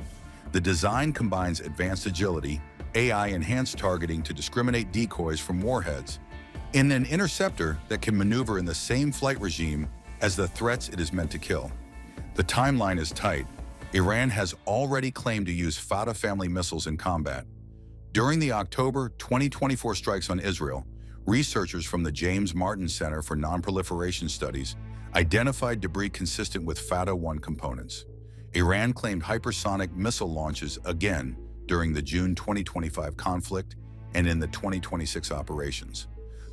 The design combines advanced agility, AI-enhanced targeting to discriminate decoys from warheads, and an interceptor that can maneuver in the same flight regime as the threats it is meant to kill. The timeline is tight. Iran has already claimed to use Fatah family missiles in combat. During the October 2024 strikes on Israel, researchers from the James Martin Center for Non-Proliferation Studies identified debris consistent with Fatah 1 components. Iran claimed hypersonic missile launches again during the June 2025 conflict and in the 2026 operations.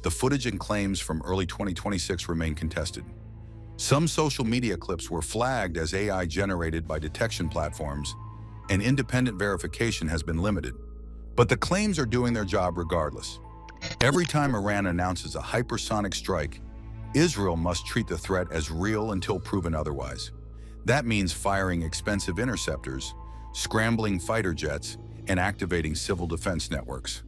The footage and claims from early 2026 remain contested. Some social media clips were flagged as AI generated by detection platforms, and independent verification has been limited. But the claims are doing their job regardless. Every time Iran announces a hypersonic strike, Israel must treat the threat as real until proven otherwise. That means firing expensive interceptors, scrambling fighter jets, and activating civil defense networks.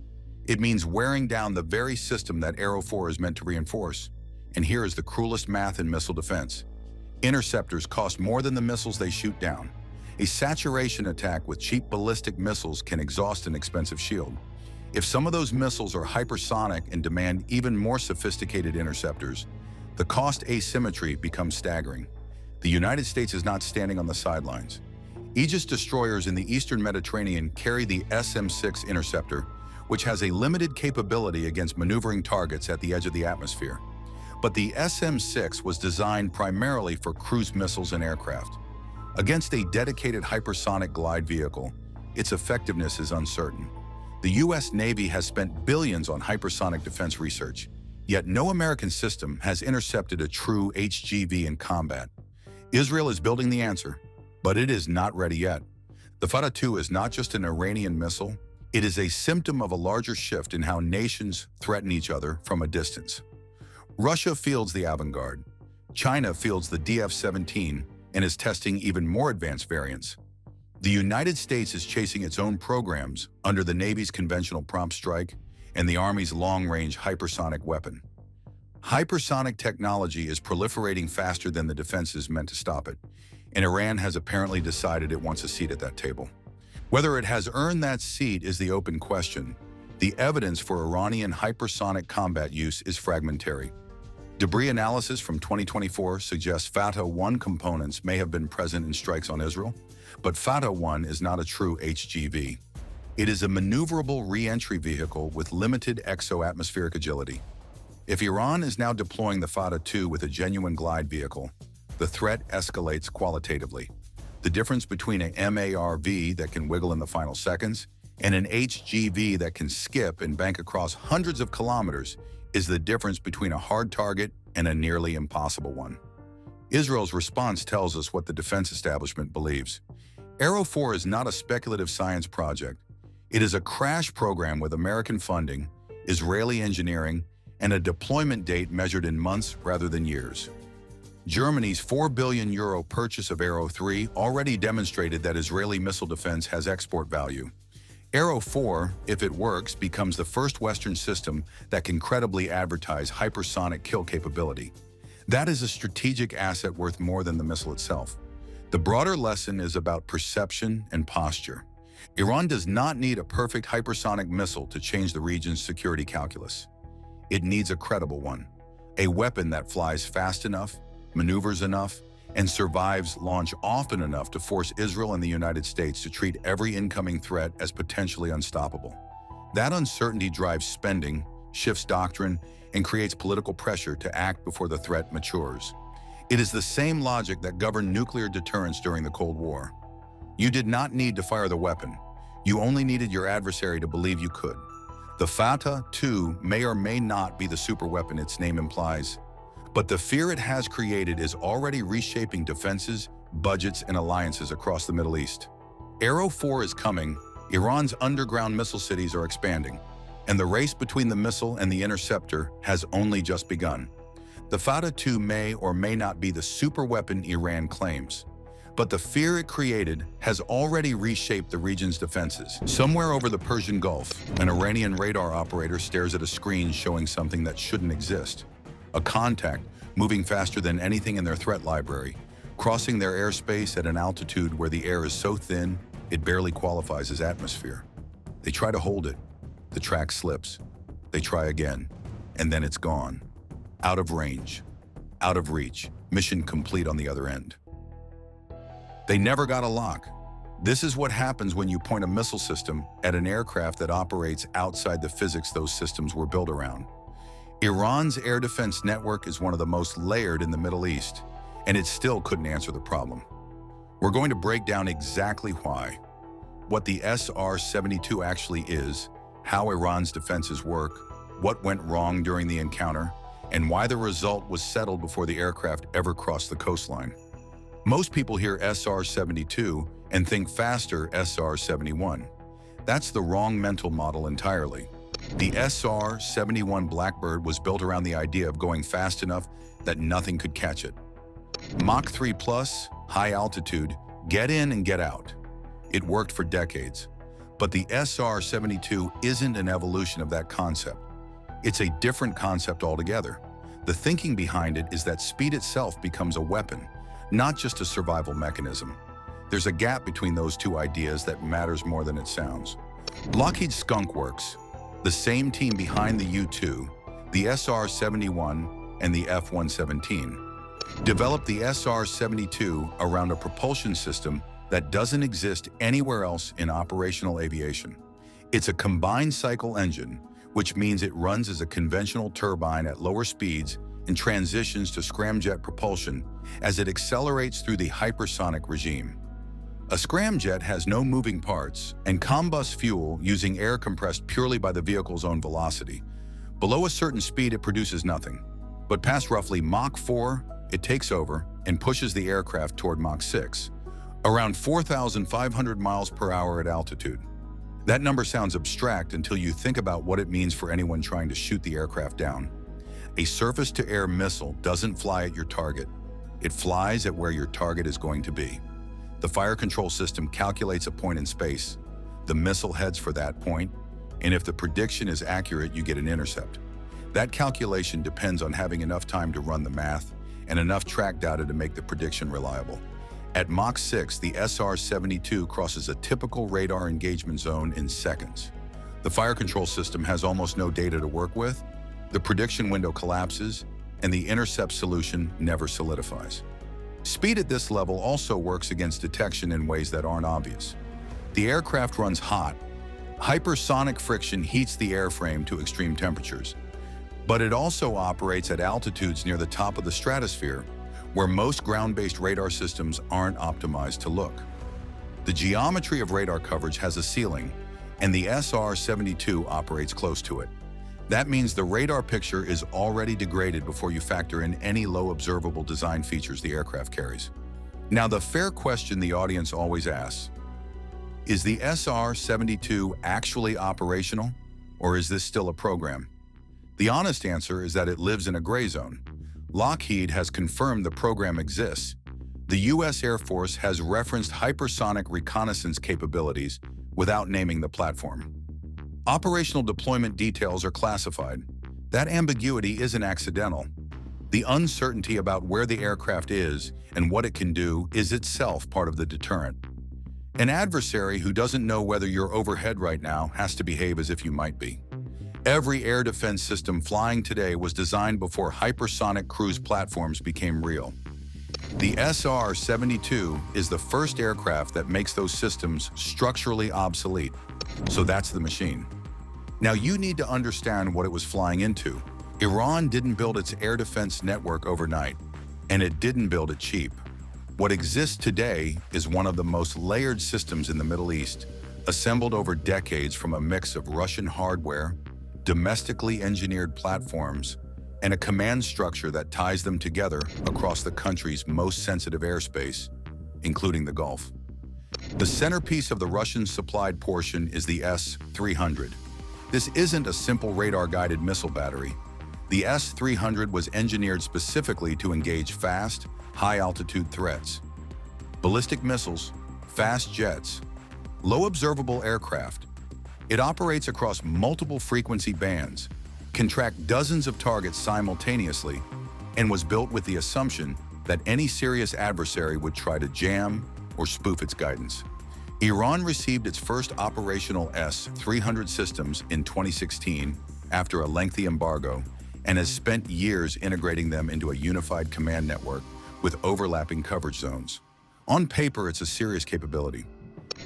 It means wearing down the very system that Arrow 4 is meant to reinforce. And here is the cruelest math in missile defense. Interceptors cost more than the missiles they shoot down. A saturation attack with cheap ballistic missiles can exhaust an expensive shield. If some of those missiles are hypersonic and demand even more sophisticated interceptors, the cost asymmetry becomes staggering. The United States is not standing on the sidelines. Aegis destroyers in the eastern Mediterranean carry the SM-6 interceptor, which has a limited capability against maneuvering targets at the edge of the atmosphere. But the SM-6 was designed primarily for cruise missiles and aircraft. Against a dedicated hypersonic glide vehicle, its effectiveness is uncertain. The U.S. Navy has spent billions on hypersonic defense research, yet no American system has intercepted a true HGV in combat. Israel is building the answer, but it is not ready yet. The Fatah-2 is not just an Iranian missile, it is a symptom of a larger shift in how nations threaten each other from a distance. Russia fields the Avangard. China fields the DF-17 and is testing even more advanced variants. The United States is chasing its own programs under the Navy's conventional prompt strike and the Army's long-range hypersonic weapon. Hypersonic technology is proliferating faster than the defense is meant to stop it, and Iran has apparently decided it wants a seat at that table. Whether it has earned that seat is the open question. The evidence for Iranian hypersonic combat use is fragmentary. Debris analysis from 2024 suggests Fatah-1 components may have been present in strikes on Israel, but Fatah-1 is not a true HGV. It is a maneuverable re-entry vehicle with limited exo-atmospheric agility. If Iran is now deploying the Fatah-2 with a genuine glide vehicle, the threat escalates qualitatively. The difference between an MARV that can wiggle in the final seconds and an HGV that can skip and bank across hundreds of kilometers is the difference between a hard target and a nearly impossible one. Israel's response tells us what the defense establishment believes. Arrow 4 is not a speculative science project. It is a crash program with American funding, Israeli engineering, and a deployment date measured in months rather than years. Germany's €4 billion purchase of Arrow 3 already demonstrated that Israeli missile defense has export value. Arrow 4, if it works, becomes the first Western system that can credibly advertise hypersonic kill capability. That is a strategic asset worth more than the missile itself. The broader lesson is about perception and posture. Iran does not need a perfect hypersonic missile to change the region's security calculus. It needs a credible one, a weapon that flies fast enough, maneuvers enough, and survives launch often enough to force Israel and the United States to treat every incoming threat as potentially unstoppable. That uncertainty drives spending, shifts doctrine, and creates political pressure to act before the threat matures. It is the same logic that governed nuclear deterrence during the Cold War. You did not need to fire the weapon. You only needed your adversary to believe you could. The Fatah-2 may or may not be the superweapon its name implies, but the fear it has created is already reshaping defenses, budgets, and alliances across the Middle East. Arrow 4 is coming, Iran's underground missile cities are expanding, and the race between the missile and the interceptor has only just begun. The Fatah-2 may or may not be the superweapon Iran claims, but the fear it created has already reshaped the region's defenses. Somewhere over the Persian Gulf, an Iranian radar operator stares at a screen showing something that shouldn't exist. A contact, moving faster than anything in their threat library, crossing their airspace at an altitude where the air is so thin, it barely qualifies as atmosphere. They try to hold it. The track slips. They try again, and then it's gone. Out of range. Out of reach. Mission complete on the other end. They never got a lock. This is what happens when you point a missile system at an aircraft that operates outside the physics those systems were built around. Iran's air defense network is one of the most layered in the Middle East, and it still couldn't answer the problem. We're going to break down exactly why, what the SR-72 actually is, how Iran's defenses work, what went wrong during the encounter, and why the result was settled before the aircraft ever crossed the coastline. Most people hear SR-72 and think faster SR-71. That's the wrong mental model entirely. The SR-71 Blackbird was built around the idea of going fast enough that nothing could catch it. Mach 3 plus, high altitude, get in and get out. It worked for decades. But the SR-72 isn't an evolution of that concept. It's a different concept altogether. The thinking behind it is that speed itself becomes a weapon, not just a survival mechanism. There's a gap between those two ideas that matters more than it sounds. Lockheed's Skunk Works, the same team behind the U-2, the SR-71, and the F-117, developed the SR-72 around a propulsion system that doesn't exist anywhere else in operational aviation. It's a combined cycle engine, which means it runs as a conventional turbine at lower speeds and transitions to scramjet propulsion as it accelerates through the hypersonic regime. A scramjet has no moving parts and combusts fuel using air compressed purely by the vehicle's own velocity. Below a certain speed, it produces nothing. But past roughly Mach 4, it takes over and pushes the aircraft toward Mach 6, around 4,500 miles per hour at altitude. That number sounds abstract until you think about what it means for anyone trying to shoot the aircraft down. A surface-to-air missile doesn't fly at your target. It flies at where your target is going to be. The fire control system calculates a point in space. The missile heads for that point, and if the prediction is accurate, you get an intercept. That calculation depends on having enough time to run the math and enough track data to make the prediction reliable. At Mach 6, the SR-72 crosses a typical radar engagement zone in seconds. The fire control system has almost no data to work with, the prediction window collapses, and the intercept solution never solidifies. Speed at this level also works against detection in ways that aren't obvious. The aircraft runs hot. Hypersonic friction heats the airframe to extreme temperatures. But it also operates at altitudes near the top of the stratosphere, where most ground-based radar systems aren't optimized to look. The geometry of radar coverage has a ceiling, and the SR-72 operates close to it. That means the radar picture is already degraded before you factor in any low observable design features the aircraft carries. Now, the fair question the audience always asks, is the SR-72 actually operational, or is this still a program? The honest answer is that it lives in a gray zone. Lockheed has confirmed the program exists. The U.S. Air Force has referenced hypersonic reconnaissance capabilities without naming the platform. Operational deployment details are classified. That ambiguity isn't accidental. The uncertainty about where the aircraft is and what it can do is itself part of the deterrent. An adversary who doesn't know whether you're overhead right now has to behave as if you might be. Every air defense system flying today was designed before hypersonic cruise platforms became real. The SR-72 is the first aircraft that makes those systems structurally obsolete. So that's the machine. Now you need to understand what it was flying into. Iran didn't build its air defense network overnight, and it didn't build it cheap. What exists today is one of the most layered systems in the Middle East, assembled over decades from a mix of Russian hardware, domestically engineered platforms, and a command structure that ties them together across the country's most sensitive airspace, including the Gulf. The centerpiece of the Russian-supplied portion is the S-300. This isn't a simple radar-guided missile battery. The S-300 was engineered specifically to engage fast, high-altitude threats. Ballistic missiles, fast jets, low observable aircraft. It operates across multiple frequency bands, can track dozens of targets simultaneously, and was built with the assumption that any serious adversary would try to jam or spoof its guidance. Iran received its first operational S-300 systems in 2016 after a lengthy embargo and has spent years integrating them into a unified command network with overlapping coverage zones. On paper, it's a serious capability.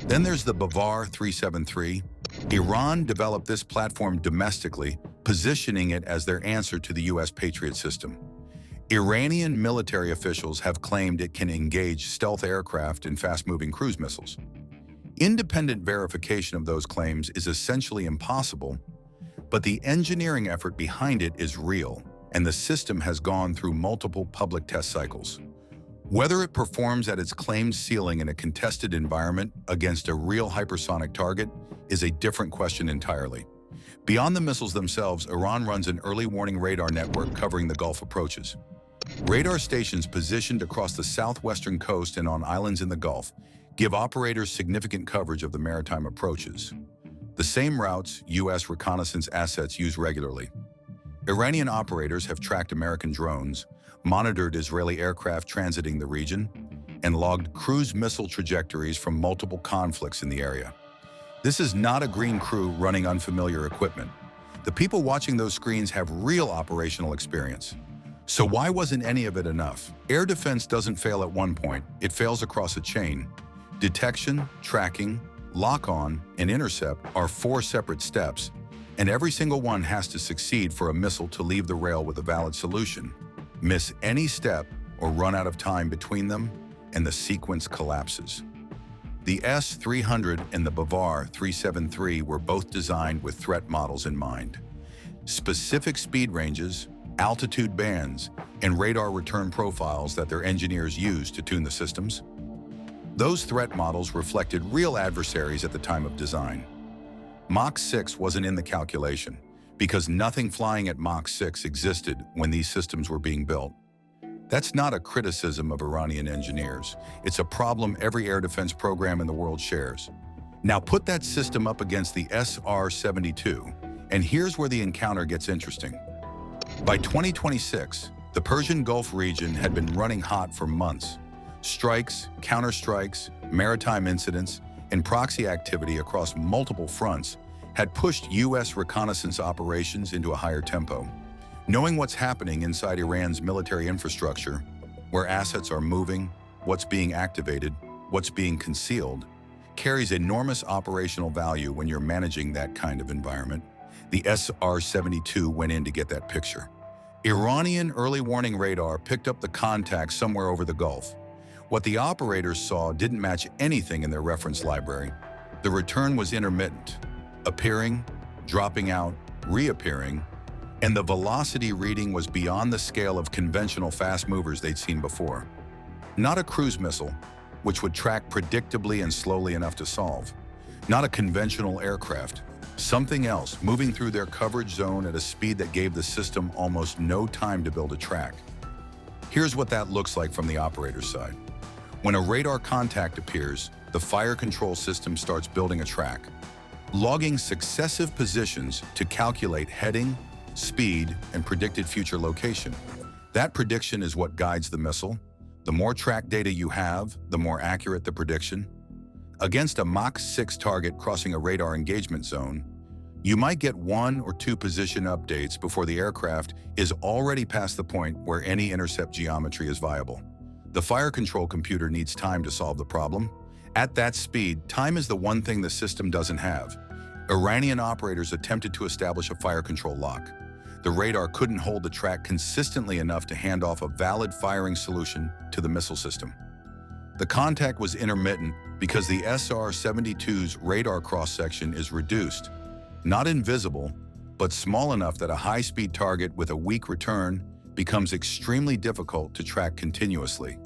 Then there's the Bavar 373. Iran developed this platform domestically, positioning it as their answer to the U.S. Patriot system. Iranian military officials have claimed it can engage stealth aircraft and fast-moving cruise missiles. Independent verification of those claims is essentially impossible, but the engineering effort behind it is real, and the system has gone through multiple public test cycles. Whether it performs at its claimed ceiling in a contested environment against a real hypersonic target is a different question entirely. Beyond the missiles themselves, Iran runs an early warning radar network covering the Gulf approaches. Radar stations positioned across the southwestern coast and on islands in the Gulf give operators significant coverage of the maritime approaches, the same routes U.S. reconnaissance assets use regularly. Iranian operators have tracked American drones, monitored Israeli aircraft transiting the region, and logged cruise missile trajectories from multiple conflicts in the area. This is not a green crew running unfamiliar equipment. The people watching those screens have real operational experience. So why wasn't any of it enough? Air defense doesn't fail at one point, it fails across a chain. Detection, tracking, lock-on, and intercept are 4 separate steps, and every single one has to succeed for a missile to leave the rail with a valid solution. Miss any step or run out of time between them, and the sequence collapses. The S-300 and the Bavar 373 were both designed with threat models in mind. Specific speed ranges, altitude bands, and radar return profiles that their engineers used to tune the systems. Those threat models reflected real adversaries at the time of design. Mach 6 wasn't in the calculation, because nothing flying at Mach 6 existed when these systems were being built. That's not a criticism of Iranian engineers. It's a problem every air defense program in the world shares. Now put that system up against the SR-72, and here's where the encounter gets interesting. By 2026, the Persian Gulf region had been running hot for months. Strikes, counterstrikes, maritime incidents, and proxy activity across multiple fronts had pushed U.S. reconnaissance operations into a higher tempo. Knowing what's happening inside Iran's military infrastructure, where assets are moving, what's being activated, what's being concealed, carries enormous operational value when you're managing that kind of environment. The SR-72 went in to get that picture. Iranian early warning radar picked up the contact somewhere over the Gulf. What the operators saw didn't match anything in their reference library. The return was intermittent, appearing, dropping out, reappearing, and the velocity reading was beyond the scale of conventional fast movers they'd seen before. Not a cruise missile, which would track predictably and slowly enough to solve. Not a conventional aircraft. Something else, moving through their coverage zone at a speed that gave the system almost no time to build a track. Here's what that looks like from the operator's side. When a radar contact appears, the fire control system starts building a track, logging successive positions to calculate heading, speed, and predicted future location. That prediction is what guides the missile. The more track data you have, the more accurate the prediction. Against a Mach 6 target crossing a radar engagement zone, you might get 1 or 2 position updates before the aircraft is already past the point where any intercept geometry is viable. The fire control computer needs time to solve the problem. At that speed, time is the one thing the system doesn't have. Iranian operators attempted to establish a fire control lock. The radar couldn't hold the track consistently enough to hand off a valid firing solution to the missile system. The contact was intermittent because the SR-72's radar cross-section is reduced, not invisible, but small enough that a high-speed target with a weak return becomes extremely difficult to track continuously.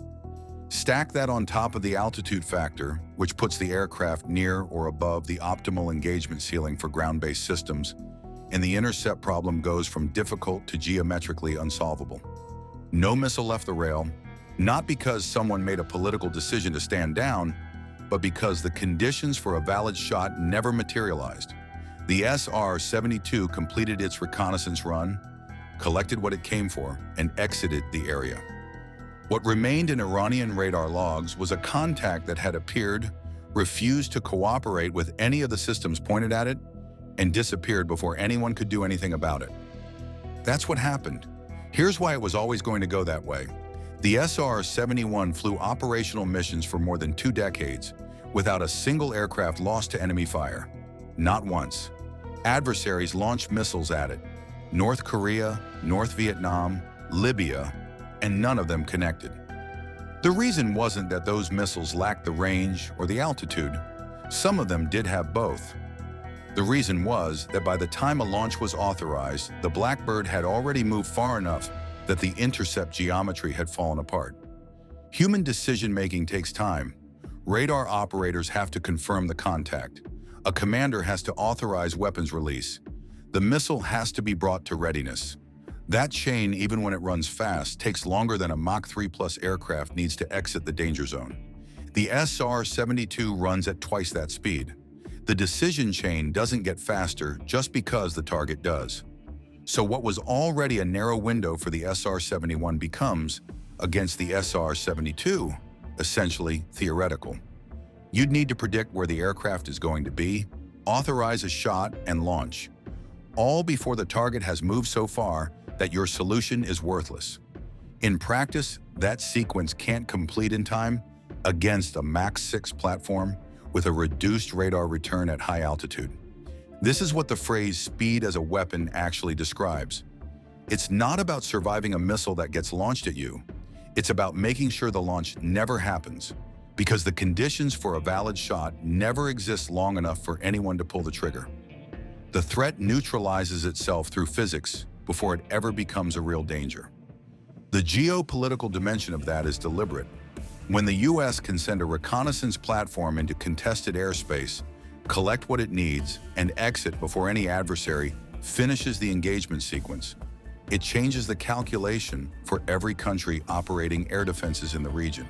Stack that on top of the altitude factor, which puts the aircraft near or above the optimal engagement ceiling for ground-based systems, and the intercept problem goes from difficult to geometrically unsolvable. No missile left the rail, not because someone made a political decision to stand down, but because the conditions for a valid shot never materialized. The SR-72 completed its reconnaissance run, collected what it came for, and exited the area. What remained in Iranian radar logs was a contact that had appeared, refused to cooperate with any of the systems pointed at it, and disappeared before anyone could do anything about it. That's what happened. Here's why it was always going to go that way. The SR-71 flew operational missions for more than 2 decades without a single aircraft lost to enemy fire. Not once. Adversaries launched missiles at it. North Korea, North Vietnam, Libya, and none of them connected. The reason wasn't that those missiles lacked the range or the altitude. Some of them did have both. The reason was that by the time a launch was authorized, the Blackbird had already moved far enough that the intercept geometry had fallen apart. Human decision-making takes time. Radar operators have to confirm the contact. A commander has to authorize weapons release. The missile has to be brought to readiness. That chain, even when it runs fast, takes longer than a Mach 3+ aircraft needs to exit the danger zone. The SR-72 runs at twice that speed. The decision chain doesn't get faster just because the target does. So what was already a narrow window for the SR-71 becomes, against the SR-72, essentially theoretical. You'd need to predict where the aircraft is going to be, authorize a shot, and launch, all before the target has moved so far that your solution is worthless. In practice, that sequence can't complete in time against a Mach 6 platform with a reduced radar return at high altitude. This is what the phrase "speed as a weapon" actually describes. It's not about surviving a missile that gets launched at you. It's about making sure the launch never happens, because the conditions for a valid shot never exist long enough for anyone to pull the trigger. The threat neutralizes itself through physics before it ever becomes a real danger. The geopolitical dimension of that is deliberate. When the US can send a reconnaissance platform into contested airspace, collect what it needs, and exit before any adversary finishes the engagement sequence, it changes the calculation for every country operating air defenses in the region.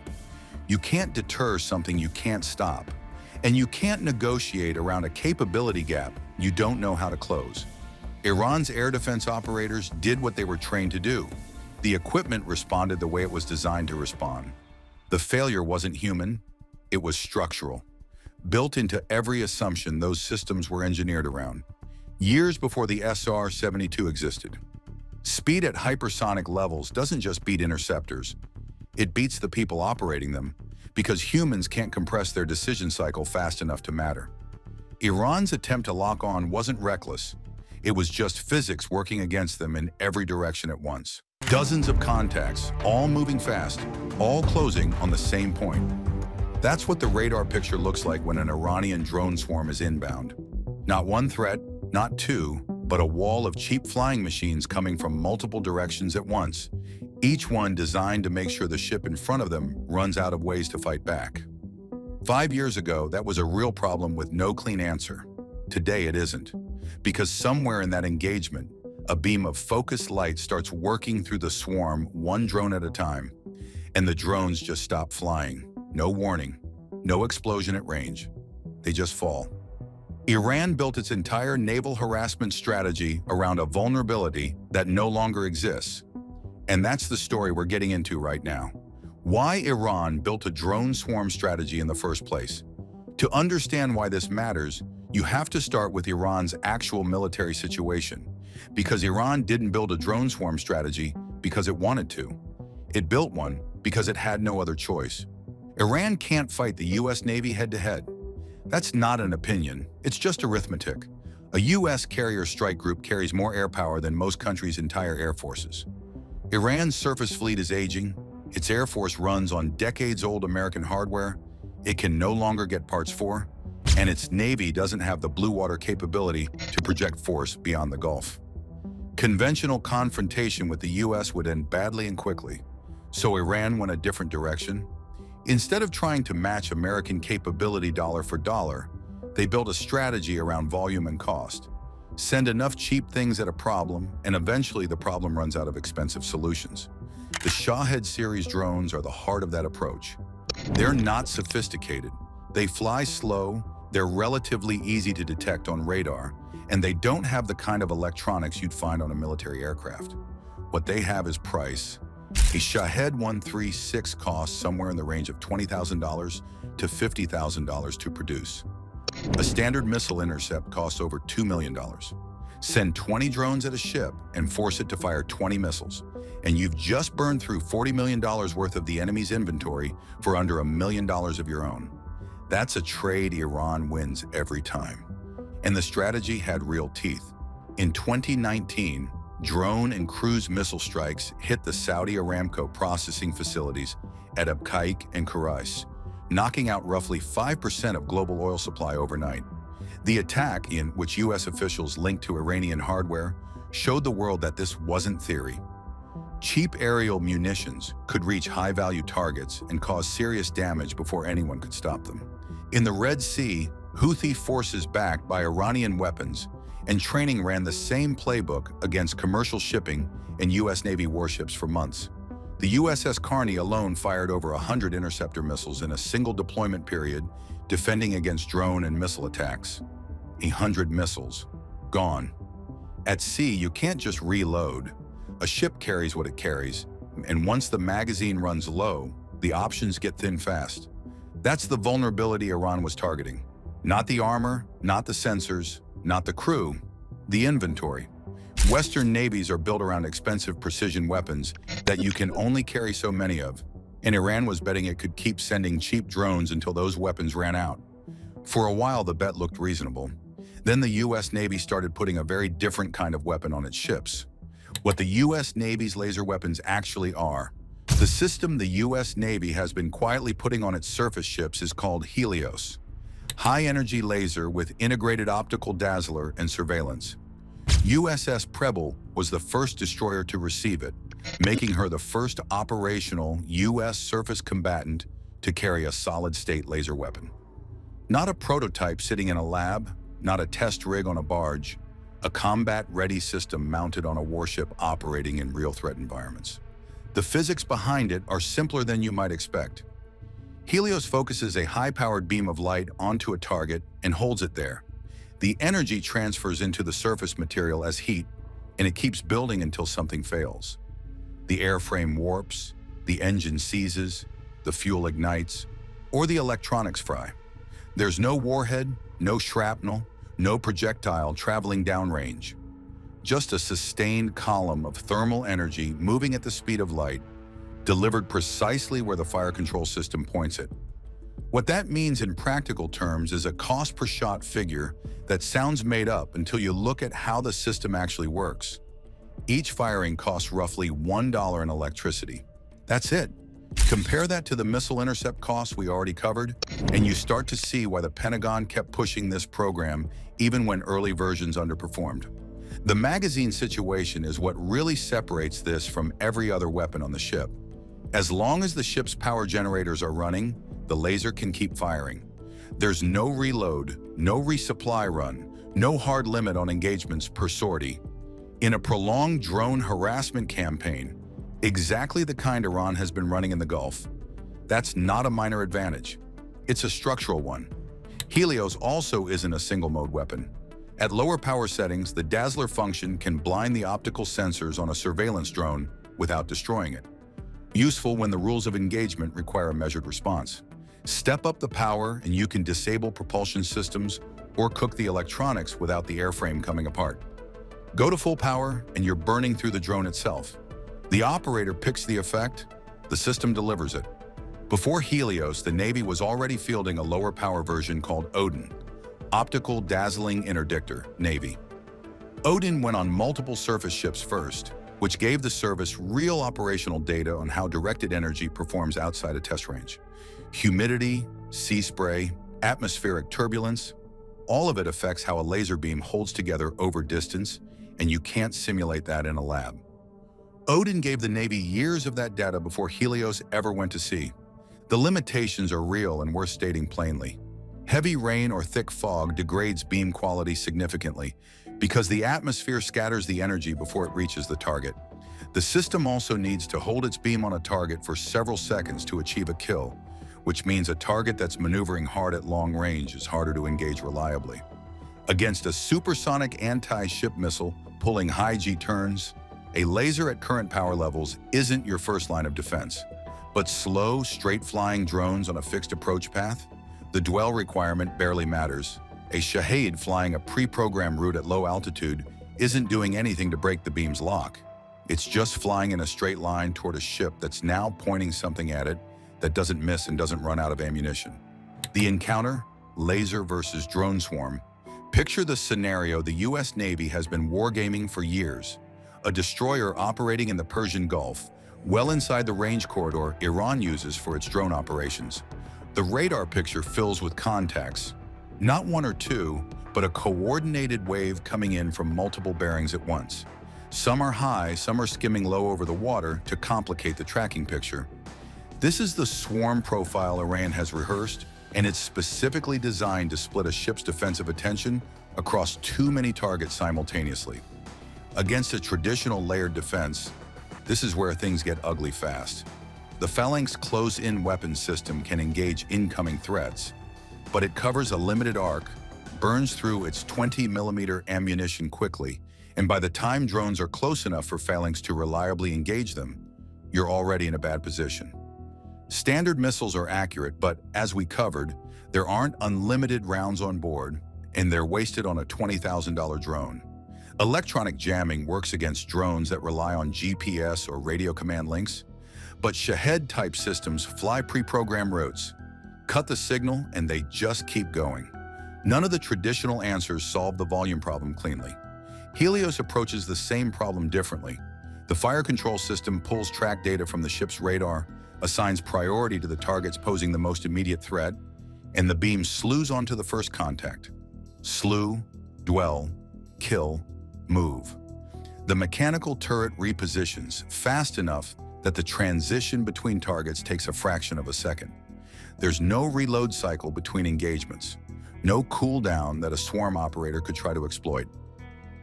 You can't deter something you can't stop, and you can't negotiate around a capability gap you don't know how to close. Iran's air defense operators did what they were trained to do. The equipment responded the way it was designed to respond. The failure wasn't human, it was structural, built into every assumption those systems were engineered around, years before the SR-72 existed. Speed at hypersonic levels doesn't just beat interceptors, it beats the people operating them, because humans can't compress their decision cycle fast enough to matter. Iran's attempt to lock on wasn't reckless, it was just physics working against them in every direction at once. Dozens of contacts, all moving fast, all closing on the same point. That's what the radar picture looks like when an Iranian drone swarm is inbound. Not one threat, not two, but a wall of cheap flying machines coming from multiple directions at once, each one designed to make sure the ship in front of them runs out of ways to fight back. 5 years ago, that was a real problem with no clean answer. Today it isn't, because somewhere in that engagement, a beam of focused light starts working through the swarm one drone at a time, and the drones just stop flying. No warning, no explosion at range. They just fall. Iran built its entire naval harassment strategy around a vulnerability that no longer exists. And that's the story we're getting into right now. Why Iran built a drone swarm strategy in the first place. To understand why this matters, you have to start with Iran's actual military situation, because Iran didn't build a drone swarm strategy because it wanted to. It built one because it had no other choice. Iran can't fight the US Navy head-to-head. That's not an opinion, it's just arithmetic. A US carrier strike group carries more air power than most countries' entire air forces. Iran's surface fleet is aging, its air force runs on decades-old American hardware, it can no longer get parts for, and its Navy doesn't have the blue water capability to project force beyond the Gulf. Conventional confrontation with the US would end badly and quickly, so Iran went a different direction. Instead of trying to match American capability dollar for dollar, they built a strategy around volume and cost. Send enough cheap things at a problem, and eventually the problem runs out of expensive solutions. The Shahed series drones are the heart of that approach. They're not sophisticated. They fly slow, they're relatively easy to detect on radar, and they don't have the kind of electronics you'd find on a military aircraft. What they have is price. A Shahed 136 costs somewhere in the range of $20,000 to $50,000 to produce. A standard missile intercept costs over $2 million. Send 20 drones at a ship and force it to fire 20 missiles, and you've just burned through $40 million worth of the enemy's inventory for under $1 million of your own. That's a trade Iran wins every time. And the strategy had real teeth. In 2019, drone and cruise missile strikes hit the Saudi Aramco processing facilities at Abqaiq and Khurais, knocking out roughly 5% of global oil supply overnight. The attack, in which US officials linked to Iranian hardware, showed the world that this wasn't theory. Cheap aerial munitions could reach high-value targets and cause serious damage before anyone could stop them. In the Red Sea, Houthi forces backed by Iranian weapons and training ran the same playbook against commercial shipping and US Navy warships for months. The USS Carney alone fired over 100 interceptor missiles in a single deployment period, defending against drone and missile attacks. 100 missiles. Gone. At sea, you can't just reload. A ship carries what it carries, and once the magazine runs low, the options get thin fast. That's the vulnerability Iran was targeting. Not the armor, not the sensors, not the crew, the inventory. Western navies are built around expensive precision weapons that you can only carry so many of. and Iran was betting it could keep sending cheap drones until those weapons ran out. For a while, the bet looked reasonable. Then the US Navy started putting a very different kind of weapon on its ships. What the US Navy's laser weapons actually are. The system the US Navy has been quietly putting on its surface ships is called Helios. High-energy laser with integrated optical dazzler and surveillance. USS Preble was the first destroyer to receive it, making her the first operational US surface combatant to carry a solid-state laser weapon. Not a prototype sitting in a lab, not a test rig on a barge, a combat-ready system mounted on a warship operating in real threat environments. The physics behind it are simpler than you might expect. Helios focuses a high-powered beam of light onto a target and holds it there. The energy transfers into the surface material as heat, and it keeps building until something fails. The airframe warps, the engine seizes, the fuel ignites, or the electronics fry. There's no warhead, no shrapnel, no projectile traveling downrange. Just a sustained column of thermal energy moving at the speed of light, delivered precisely where the fire control system points it. What that means in practical terms is a cost per shot figure that sounds made up until you look at how the system actually works. Each firing costs roughly $1 in electricity. That's it. Compare that to the missile intercept costs we already covered, and you start to see why the Pentagon kept pushing this program even when early versions underperformed. The magazine situation is what really separates this from every other weapon on the ship. As long as the ship's power generators are running, the laser can keep firing. There's no reload, no resupply run, no hard limit on engagements per sortie. In a prolonged drone harassment campaign, exactly the kind Iran has been running in the Gulf, that's not a minor advantage. It's a structural one. Helios also isn't a single-mode weapon. At lower power settings, the dazzler function can blind the optical sensors on a surveillance drone without destroying it. Useful when the rules of engagement require a measured response. Step up the power and you can disable propulsion systems or cook the electronics without the airframe coming apart. Go to full power and you're burning through the drone itself. The operator picks the effect, the system delivers it. Before Helios, the Navy was already fielding a lower power version called Odin, Optical Dazzling Interdictor, Navy. Odin went on multiple surface ships first, which gave the service real operational data on how directed energy performs outside a test range. Humidity, sea spray, atmospheric turbulence, all of it affects how a laser beam holds together over distance, and you can't simulate that in a lab. Odin gave the Navy years of that data before Helios ever went to sea. The limitations are real and worth stating plainly. Heavy rain or thick fog degrades beam quality significantly because the atmosphere scatters the energy before it reaches the target. The system also needs to hold its beam on a target for several seconds to achieve a kill, which means a target that's maneuvering hard at long range is harder to engage reliably. Against a supersonic anti-ship missile pulling high G turns, a laser at current power levels isn't your first line of defense. But slow, straight-flying drones on a fixed approach path? The dwell requirement barely matters. A Shahed flying a pre-programmed route at low altitude isn't doing anything to break the beam's lock. It's just flying in a straight line toward a ship that's now pointing something at it that doesn't miss and doesn't run out of ammunition. The encounter? Laser versus drone swarm. Picture the scenario the US Navy has been wargaming for years. A destroyer operating in the Persian Gulf, well inside the range corridor Iran uses for its drone operations. The radar picture fills with contacts. Not one or two, but a coordinated wave coming in from multiple bearings at once. Some are high, some are skimming low over the water to complicate the tracking picture. This is the swarm profile Iran has rehearsed, and it's specifically designed to split a ship's defensive attention across too many targets simultaneously. Against a traditional layered defense, this is where things get ugly fast. The Phalanx close-in weapons system can engage incoming threats, but it covers a limited arc, burns through its 20mm ammunition quickly, and by the time drones are close enough for Phalanx to reliably engage them, you're already in a bad position. Standard missiles are accurate, but as we covered, there aren't unlimited rounds on board, and they're wasted on a $20,000 drone. Electronic jamming works against drones that rely on GPS or radio command links, But Shahed-type systems fly pre-programmed routes, cut the signal, and they just keep going. None of the traditional answers solve the volume problem cleanly. Helios approaches the same problem differently. The fire control system pulls track data from the ship's radar, assigns priority to the targets posing the most immediate threat, and the beam slews onto the first contact. Slew, dwell, kill, move. The mechanical turret repositions fast enough that the transition between targets takes a fraction of a second. There's no reload cycle between engagements, no cooldown that a swarm operator could try to exploit.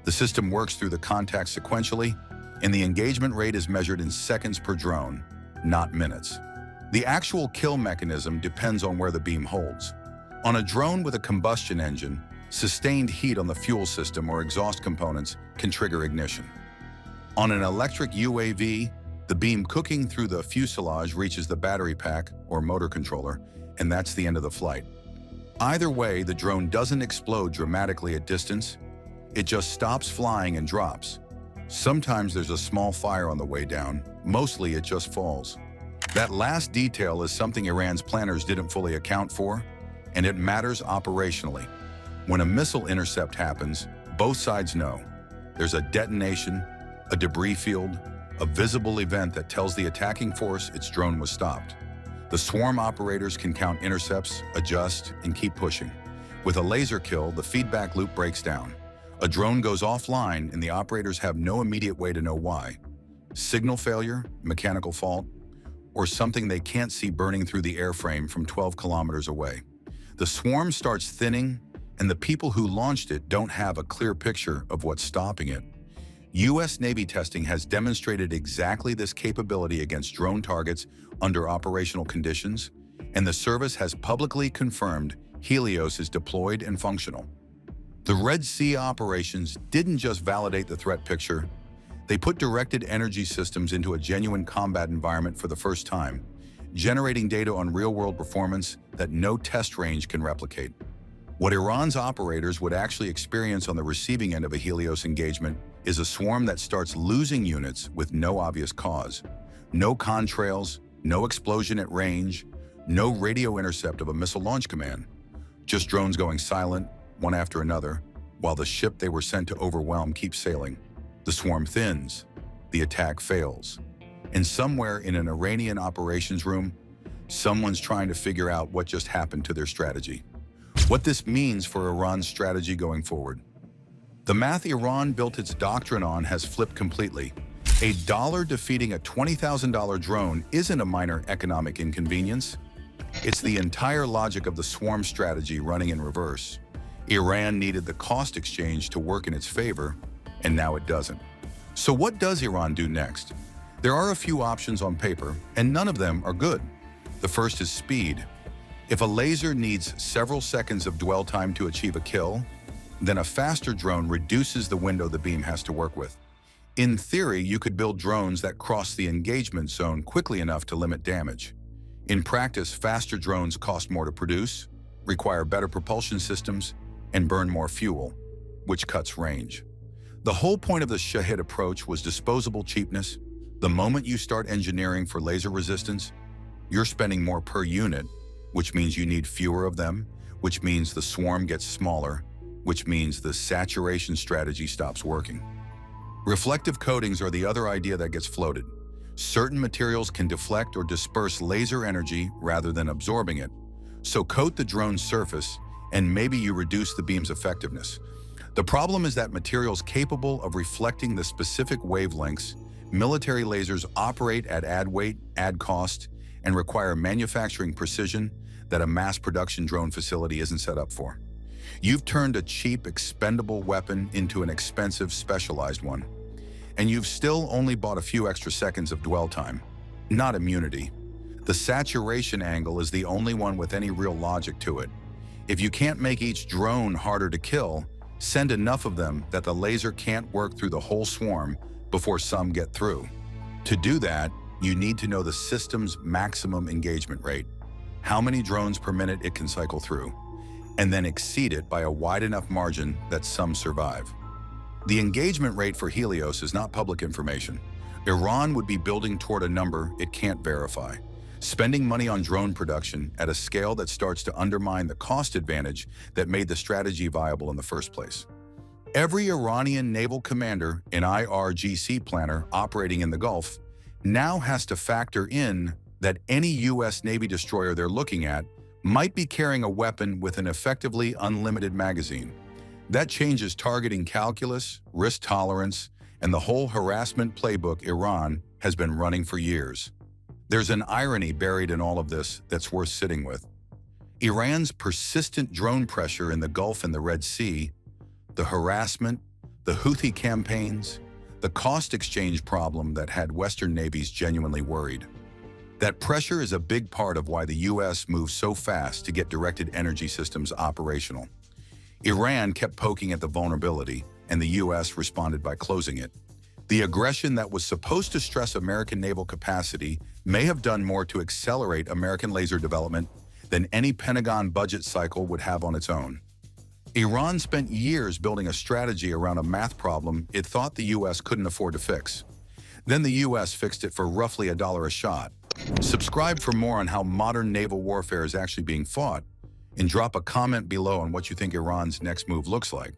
The system works through the contacts sequentially, and the engagement rate is measured in seconds per drone, not minutes. The actual kill mechanism depends on where the beam holds. On a drone with a combustion engine, sustained heat on the fuel system or exhaust components can trigger ignition. On an electric UAV, the beam cooking through the fuselage reaches the battery pack or motor controller, and that's the end of the flight. Either way, the drone doesn't explode dramatically at distance. It just stops flying and drops. Sometimes there's a small fire on the way down. Mostly it just falls. That last detail is something Iran's planners didn't fully account for, and it matters operationally. When a missile intercept happens, both sides know. There's a detonation, a debris field, a visible event that tells the attacking force its drone was stopped. The swarm operators can count intercepts, adjust, and keep pushing. With a laser kill, the feedback loop breaks down. A drone goes offline and the operators have no immediate way to know why. Signal failure, mechanical fault, or something they can't see burning through the airframe from 12 kilometers away. The swarm starts thinning, and the people who launched it don't have a clear picture of what's stopping it. U.S. Navy testing has demonstrated exactly this capability against drone targets under operational conditions, and the service has publicly confirmed Helios is deployed and functional. The Red Sea operations didn't just validate the threat picture, they put directed energy systems into a genuine combat environment for the first time, generating data on real-world performance that no test range can replicate. What Iran's operators would actually experience on the receiving end of a Helios engagement is a swarm that starts losing units with no obvious cause. No contrails, no explosion at range, no radio intercept of a missile launch command. Just drones going silent, one after another, while the ship they were sent to overwhelm keeps sailing. The swarm thins, the attack fails, and somewhere in an Iranian operations room, someone's trying to figure out what just happened to their strategy. What this means for Iran's strategy going forward. The math Iran built its doctrine on has flipped completely. A dollar defeating a $20,000 drone isn't a minor economic inconvenience. It's the entire logic of the swarm strategy running in reverse. Iran needed the cost exchange to work in its favor, and now it doesn't. So what does Iran do next? There are a few options on paper, and none of them are good. The first is speed. If a laser needs several seconds of dwell time to achieve a kill, then a faster drone reduces the window the beam has to work with. In theory, you could build drones that cross the engagement zone quickly enough to limit damage. In practice, faster drones cost more to produce, require better propulsion systems, and burn more fuel, which cuts range. The whole point of the Shahed approach was disposable cheapness. The moment you start engineering for laser resistance, you're spending more per unit, which means you need fewer of them, which means the swarm gets smaller, which means the saturation strategy stops working. Reflective coatings are the other idea that gets floated. Certain materials can deflect or disperse laser energy rather than absorbing it. So coat the drone's surface, and maybe you reduce the beam's effectiveness. The problem is that materials capable of reflecting the specific wavelengths, military lasers operate at add weight, add cost, and require manufacturing precision that a mass production drone facility isn't set up for. You've turned a cheap, expendable weapon into an expensive, specialized one. And you've still only bought a few extra seconds of dwell time, not immunity. The saturation angle is the only one with any real logic to it. If you can't make each drone harder to kill, send enough of them that the laser can't work through the whole swarm before some get through. To do that, you need to know the system's maximum engagement rate, how many drones per minute it can cycle through, and then exceed it by a wide enough margin that some survive. The engagement rate for Helios is not public information, Iran would be building toward a number it can't verify, spending money on drone production at a scale that starts to undermine the cost advantage that made the strategy viable in the first place. Every Iranian naval commander and IRGC planner operating in the Gulf now has to factor in that any U.S. Navy destroyer they're looking at might be carrying a weapon with an effectively unlimited magazine. That changes targeting calculus, risk tolerance, and the whole harassment playbook Iran has been running for years. There's an irony buried in all of this that's worth sitting with. Iran's persistent drone pressure in the Gulf and the Red Sea, the harassment, the Houthi campaigns, the cost exchange problem that had Western navies genuinely worried. That pressure is a big part of why the U.S. moved so fast to get directed energy systems operational. Iran kept poking at the vulnerability, and the U.S. responded by closing it. The aggression that was supposed to stress American naval capacity may have done more to accelerate American laser development than any Pentagon budget cycle would have on its own. Iran spent years building a strategy around a math problem it thought the U.S. couldn't afford to fix. Then the U.S. fixed it for roughly $1 a shot. Subscribe for more on how modern naval warfare is actually being fought, and drop a comment below on what you think Iran's next move looks like.